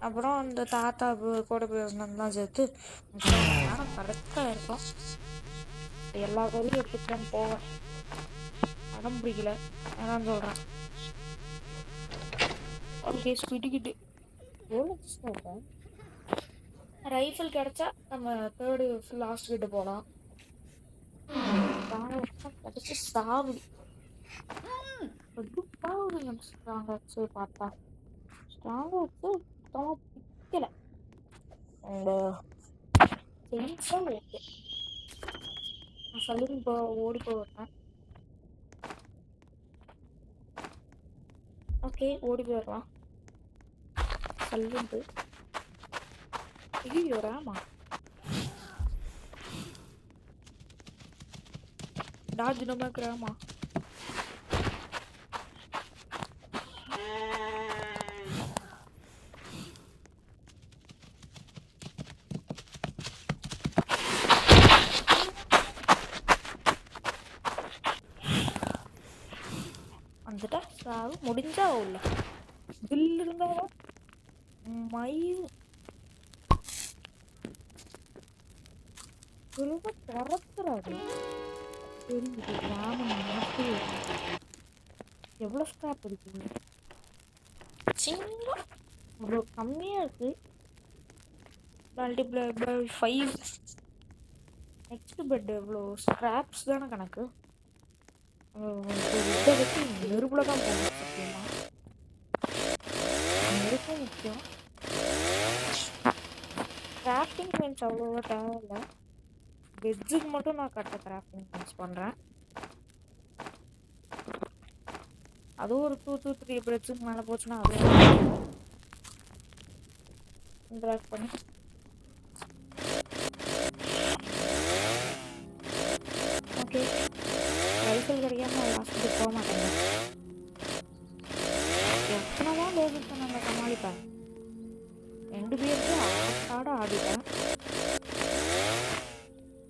அப்புறம் அந்த தாத்தா கூட பேசினதுலாம் சேர்த்து 3/4 மணி நேரம் கரெக்டாக இருக்கும். எல்லா கதையும் எடுத்துட்டு தான் போவேன், அடம் பிடிக்கல அதான் சொல்கிறேன். ஓகே, ஸ்பிடிக்கிட்டு எவ்வளோ ரைஃபிள் கிடச்சா நம்ம தேர்டு லாஸ்ட் கிட்ட போகலாம். கிடச்சி சாவுடி பாவுங்க. ஸ்ட்ராங் வச்சு பார்த்தா ஸ்ட்ராங் வச்சு சுத்தமாக பிடிக்கல. அந்த சென்ஸாக ஓகே, நான் சொல்லி ஓடி போவேன். ஓகே, ஓடி போயிடலாம். சல்லுண்டு ஐயோ ராமா, டாஜ் நமக்கு ராமா. வந்துட்டா சாவு முடிஞ்சா உள்ள தில் இருந்தா மயில் ரொம்ப திறத்துறாரு. தெரிஞ்சுது ராமன் மனசு எவ்வளோ ஸ்கிராப் இருக்குது, சின்ன அவ்வளோ கம்மியாக இருக்குது. Multiply by 5. நெக்ஸ்ட் பெட் எவ்வளோ ஸ்கிராப்ஸ் தானே கணக்கு. இதை வச்சு நெருப்புல தான் போகணும். சத்தியமா நெருப்பும் முக்கியம். கிராஃப்டிங் பெஞ்ச் அவ்வளோவா தேவையில்லை, வெஜ்ஜுக்கு மட்டும் நான் கட்ட கிராஃப்டிங் பெஞ்ச் பண்ணுறேன். அதுவும் ஒரு 2 to 3 பிரெட்ஸுக்கு மேலே போச்சுன்னா அது இன்ட்ராக்ட் பண்ணி ஓகே. ரைஃபிள் கிடைக்காம லாஸ்ட்டுக்கு போக மாட்டேங்க. எத்தனைதான் லேபிள்ஸை நாங்கள் சமாளிப்பேன். 2 பேருக்கு ஆட ஆடிட்டேன்.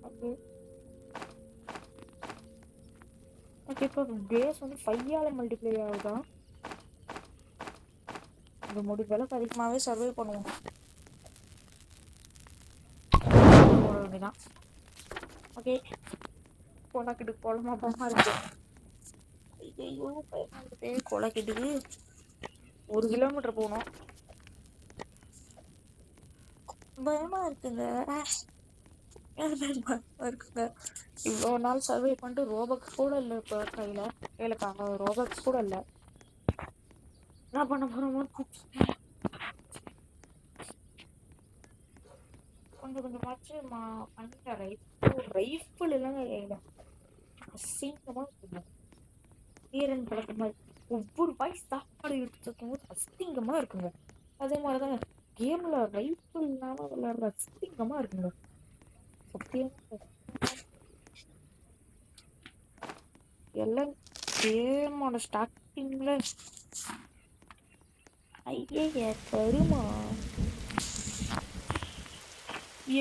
ஓகே ஓகே, இப்போ பேஸ் வந்து 5ஆல் மல்டிப்ளை ஆகுதான். இந்த முடிவுகளுக்கு அதிகமாகவே சர்வே பண்ணுவோம். போட வேண்டியதான். ஓகே, கொலைக்கிட்டு கொலமா பயமா இருக்கு. ஐயோ பயமா இருக்கு. கொலைக்கிட்டுக்கு 1 கிலோமீட்டர் போகணும், பயமா இருக்குங்க. பயமா இருக்குங்க. இவ்வளோ நாள் சர்வே பண்ணிட்டு ரோபக்ஸ் கூட இல்லை இப்போ கையில் ரோபக்ஸ் கூட இல்லை. என்ன பண்ண போகிறோமோ கொஞ்சம் கொஞ்சமாச்சு பண்ணிட்டேன். ரைஃபிள் இல்லைங்க கையில் அசிங்கமாக இருக்குங்க. வீரன் பழக்க மாதிரி ஒவ்வொரு வாய் சாப்பாடு எடுத்து வைக்கும்போது அசிங்கமாக இருக்குங்க. அதே மாதிரி தாங்க கேமில் ரைஃபிள் இல்லாமல் விளையாடுற அசிங்கமாக இருக்குங்க. சத்தியமாக எல்லாம் கேமோட ஸ்டார்டிங்கில் ஐயே கருமா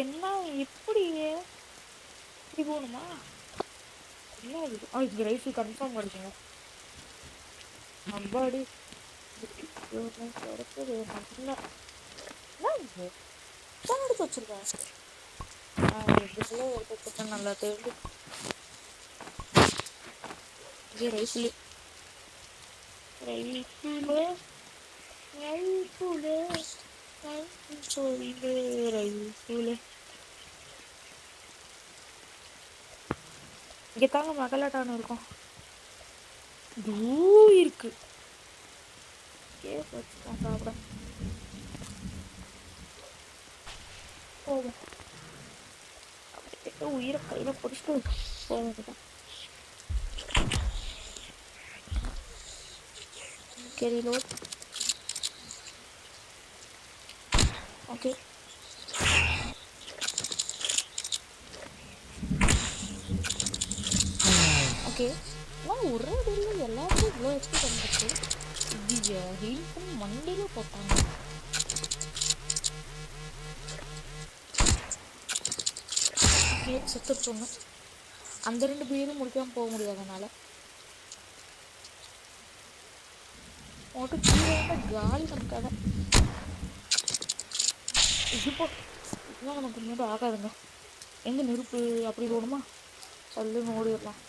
என்ன எப்படி இப்படி போகணுமா? என்ன இது? இது ரைஃபிள் கன்ஃபார்ம் கிடைக்குங்க. அம்பாடி கிடைச்சது நல்லா எடுத்து வச்சிருக்கேன். எடுத்து நல்லா தெரிஞ்சு ரைஃபிள் இங்கே தாங்க மகளாட்டானு இருக்கும். இருக்கு கேஸ் வச்சுதான் சாப்பிட போகும். அப்படியே உயிரை கையில பிடிச்சிட்டு போக. ரீலோட். Okay okay. ஆனால் ஒரே அடியில் எல்லாத்தையும் இவ்வளோ ஹெச்பி வந்துச்சு. இது ஹீல் பண்ணி மண்டியிலே போட்டாங்க. ஓகே, செத்துட்டு ஒன்று. அந்த 2 பேரும் முடிக்காமல் போக முடியாது அதனால். மட்டும் கீழே காலி நமக்காக இப்போ இதெல்லாம் நமக்கு முன்னாடி ஆகாதுங்க. எங்கே நெருப்பு அப்படி போகணுமா? சொல்லுன்னு ஓடிடலாம்.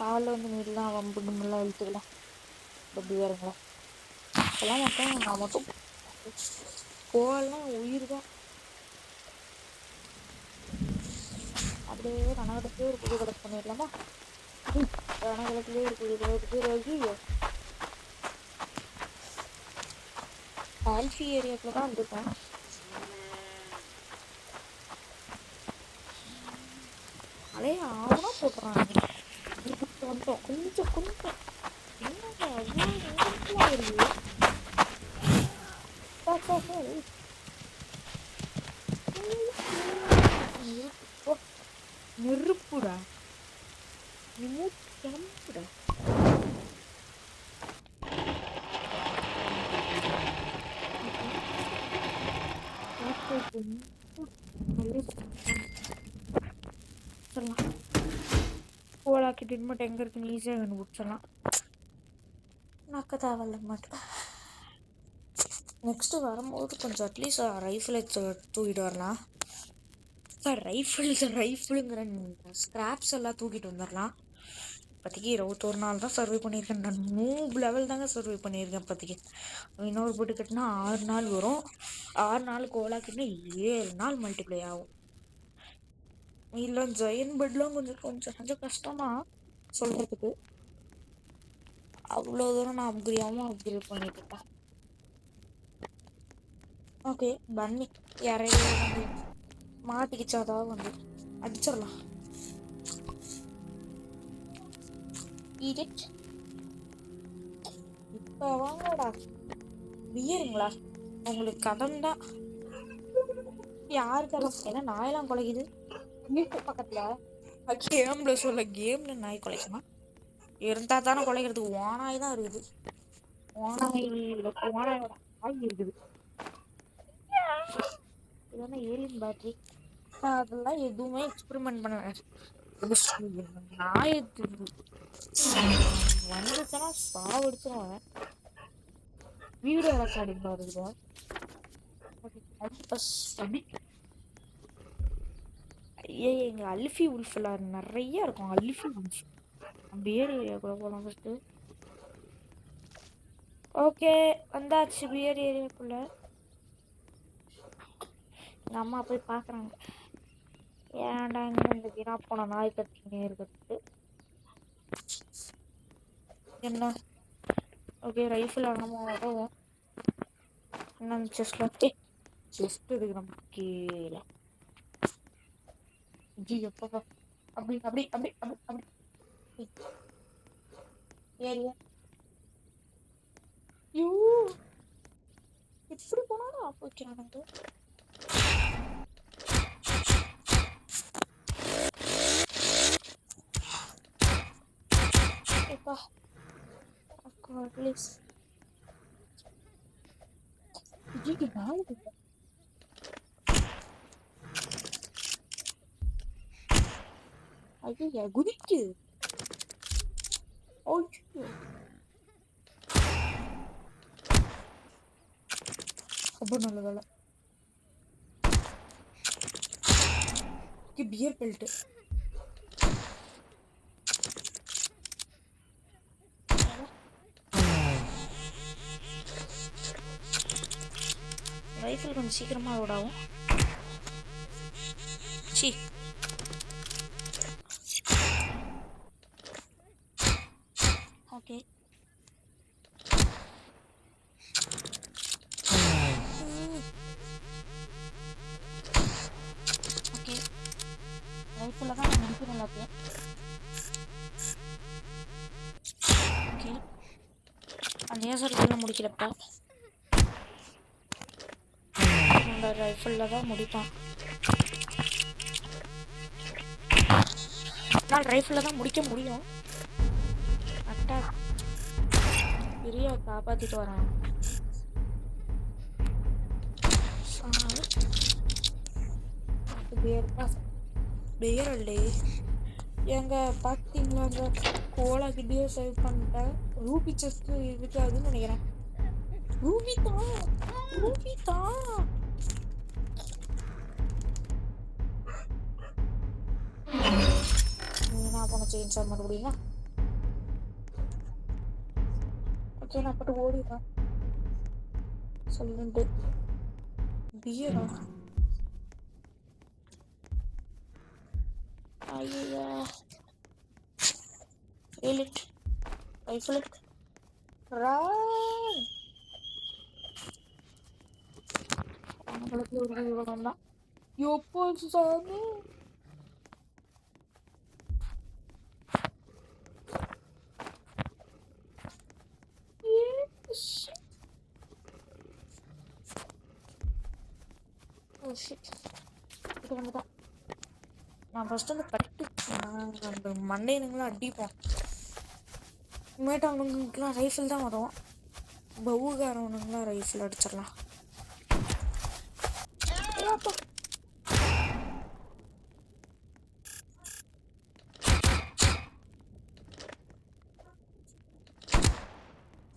காலில் வந்து நீர்லாம் வம்பு கும்பெல்லாம் இழுத்துக்கலாம். அப்படி வேறுங்களா அதெல்லாம் மட்டும் நான் மட்டும் போகலாம். உயிர் தான். அப்படியே கனகடத்துலேயே ஒரு புது கடை பண்ணிடலாமா? கனகடத்துலேயே ஒரு புது கடை ஆல்ஃபி ஏரியாக்குள்ள தான் வந்துருக்கேன். அதே ஆவணம் போட்டுறாங்க. வந்துட்டோம். கொஞ்சம் கொஞ்சம் என்னங்க அவ்வளோ நேரத்தில் வருது. நெருப்புடா, நீ கிளம்புடா. சொல்லலாம் கோலாக்கிட்டு மட்டும் எங்கே இருக்குன்னு ஈஸியாக கண்டுபிடிச்சிடலாம். நக்க தேவையில்ல மட்டும். நெக்ஸ்ட்டு வரும்போது கொஞ்சம் அட்லீஸ்ட் ரைஃபிளை தூக்கிட்டு வரலாம். ரைஃபிளுங்கிற ஸ்க்ராப்ஸ் எல்லாம் தூக்கிட்டு வந்துடலாம். இப்போதைக்கு 21 நாள் தான் சர்வே பண்ணியிருக்கேன். நான் 3 லெவல் தாங்க சர்வே பண்ணியிருக்கேன் இப்போதைக்கு. இன்னொரு போட்டு கட்டினா 6 நாள் வரும். 6 நாள் கோலாக்கிட்டா 7 நாள் மல்டிப்ளை ஆகும். இல்லை ஜெயின் பெட்லாம் கொஞ்சம் கஷ்டமாக சொல்கிறதுக்கு. அவ்வளோ தூரம் நான் அப்கிரேட் பண்ணிட்டு இருக்கேன். ஓகே, பன்னி யாரையும் வந்து மாட்டிக்கிச்சாதான் வந்து அடிச்சிடலாம். இப்போ வாங்கடா பியருங்களா? உங்களுக்கு கடன் தான். யாரு கடன்? ஏன்னா நாயெல்லாம் குலைக்குது வீட்டு பக்கத்தில். கேமில் சொல்ல கேமில் நாய் குலைக்குமா? இருந்தால் தானே குலைக்கிறதுக்கு ஓனாய் தான் இருக்குது. ஓனாயோட ஆய் இருக்குது. இதெல்லாம் ஏலியன் பேட்டரி. அதெல்லாம் எதுவுமே எக்ஸ்பெரிமெண்ட் பண்ண நாய் வந்துச்சுன்னா சாவடிச்சிருவேன். வீடியோ ரெக்கார்டிங் பாருங்க. ஐயே, எங்க அல்ஃபி உல்ஃபெல்லாம் நிறைய இருக்கும். அல்ஃபி உல்ஃப் பியர் ஏரியாக்குள்ள போகலாம் ஃபஸ்ட்டு. ஓகே, வந்தாச்சு பியர் ஏரியாக்குள்ள. எங்கள் அம்மா போய் பார்க்குறாங்க. ஏன்டா இங்கே இந்த வீணா போன நாய் கட்டினே இருக்கிறதுக்கு என்ன? ஓகே, ரைஃபிள் நம்ம உதவும். என்ன செஸ்ட் இருக்கு நம்ம கீழே. ஜி எப்போ அப்படி அப்படி அப்படி அப்படி அப்படி ஏரியா யூ இப்படி போனாலும் ஆஃப் வைக்கிறானுங்க. எப்பா ப்ளீஸ் ஜிக்கு நாலு ஐயா குதிக்கு. ரொம்ப நல்ல வேலை. பியர் பெல்ட் ரைஃபிள் கொஞ்சம் சீக்கிரமாக லோட் ஆகும். சி ஓகே, ஓகே ரைஃபிளில் தான் நான் முடிக்கணும் எல்லாத்தையும். ஓகே, அந்த ஏசரில் முடிக்கிறப்ப அந்த ரைஃபிளில் தான் முடிப்பான். நாள் ரைஃபிளில் தான் முடிக்க முடியும். அட்டாக் பெரிய காப்பாற்றிட்டு வரேன். பேரல்லே எங்க பார்த்தீங்களாங்க, கோலாக்கிட்டே சேவ் பண்ணிட்டேன். ரூபி செஸ்ட் இருக்காதுன்னு நினைக்கிறேன். ரூபி தான், ரூபி தான். நான் பண்ண சேஞ்ச் ஆக மறுபடியும். ஓகே, நான் போட்டு ஓடிடுறேன் சொல்லிட்டு. பியரா ஐயா, ஏலிட் ரைஃபிள் ரான் அவங்களுக்கு ஒரு விவரம் தான். எப்போ சாமி இது வந்துதான். நான் ஃபஸ்ட்டு வந்து கட்டு அந்த மண்டையனுங்களாம் அடிப்போம். இனிமேட்டு அவனுங்களுக்குலாம் ரைஃபிள் தான் வரும். பவுகாரவனுங்களாம் ரைஃபிள் அடிச்சிடலாம்.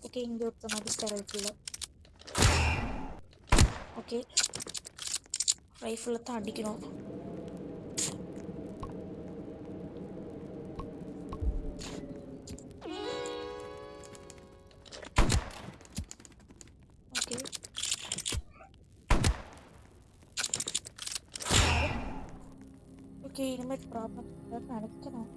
ஓகே, இங்கே ஒருத்தன் அடிச்சிட்ட ரைஃபிளில். ஓகே, ரைஃபிளில் தான் அடிக்கணும். ஓகே, ஓகே, இனிமேல் ப்ராப்ளம் நினைக்கிறேன்.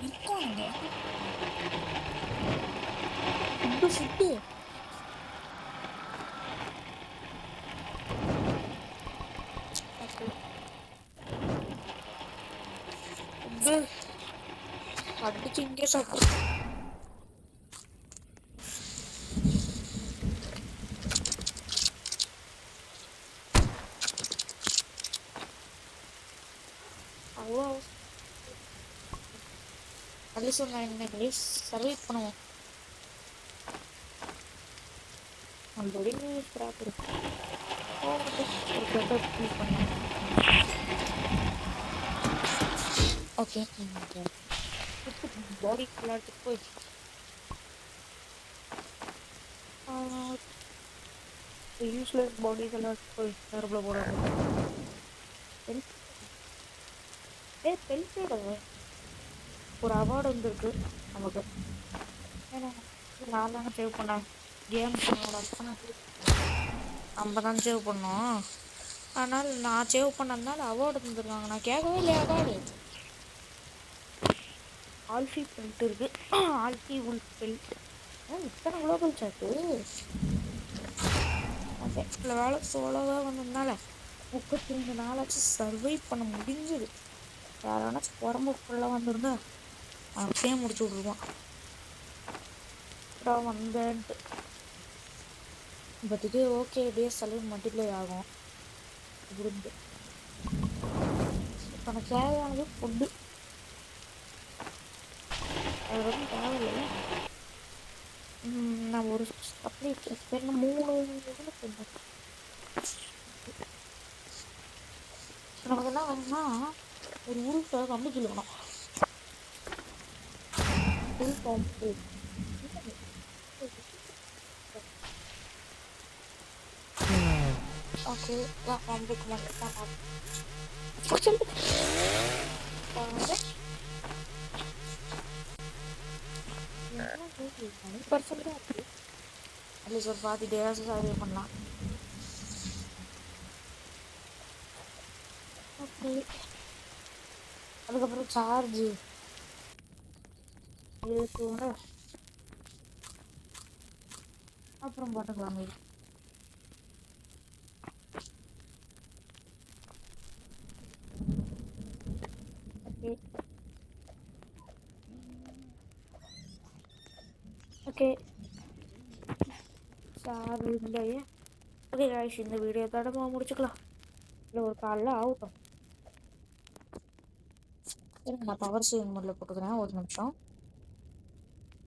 இருக்காங்க ஃபுட்டு ஃபுட்டு. ஃபுட்டு அடிச்சு இங்கே சாப்பிடு. அவ்வளோ அட்லீஸ்ட் ஒரு 9 days சர்வை பண்ணுவோம். ஆல்ரெடி கிராப் இருக்கு. ஒரு பெட்டர் ஃபீல் பண்ணுவோம். ஓகே, பாடி விளையாட்டு போய் யூஸ்லெஸ் பாடி விளையாட்டு போய் டர்பில் போடாது. பெல்சேட் ஒரு அவார்டு வந்துருக்கு நமக்கு. ஏன்னா நான் தானே சேவ் பண்ணேன். கேம் நம்ம தான் சேவ் பண்ணோம். ஆனால் நான் சேவ் பண்ணதுனால அவார்டு வந்துருக்காங்க. நான் கேட்கவே இல்லையா அவார்டு. ஆல்ஃபி பெல்ட் இருக்கு. ஆல்ஃபி உல் பெல்ட் இத்தனை குளோபல் சாட்டு. ஓகே, இல்லை வேலை சோலோவாக வந்ததுனால 32 நாளாச்சு சர்வை பண்ண முடிஞ்சுது. யாராச்சும் உடம்பு ஃபுல்லாக வந்துருந்தா அப்படியே முடிச்சு விட்ருவான். அப்புறம் வந்தேன்ட்டு பட் இது ஓகே, டேஸ் சலூன் மல்டிப்ளை ஆகும் இருந்து. இப்போ எனக்கு தேவையானது ஃபுட்டு. அது வந்து தேவையில்லை. நான் ஒரு அப்படி என்ன 3 இதில் போட்டேன். நமக்கு என்ன வேணும்னா ஒரு உருட்டை கம்பிக்கு வேணும். உருட்டு ஓகே, கம்பிக்கு மட்டும் தான் பர்ஃபெக்டாக இருக்குது. அட்லீஸ்ட் ஒரு 40 days சர்வே பண்ணலாம். ஓகே, அதுக்கப்புறம் சார்ஜு இருக்குங்க. அப்புறம் போட்டுக்கலாம். ஓகே ஓகே சார் இல்லையே. ஓகே காய்ஸ், இந்த வீடியோ தடவை முடிச்சுக்கலாம். இல்லை ஒரு காலில் ஆகட்டும். சரி, நான் பவர் சேவிங் மோடில் போட்டுக்கிறேன், ஒரு நிமிஷம்.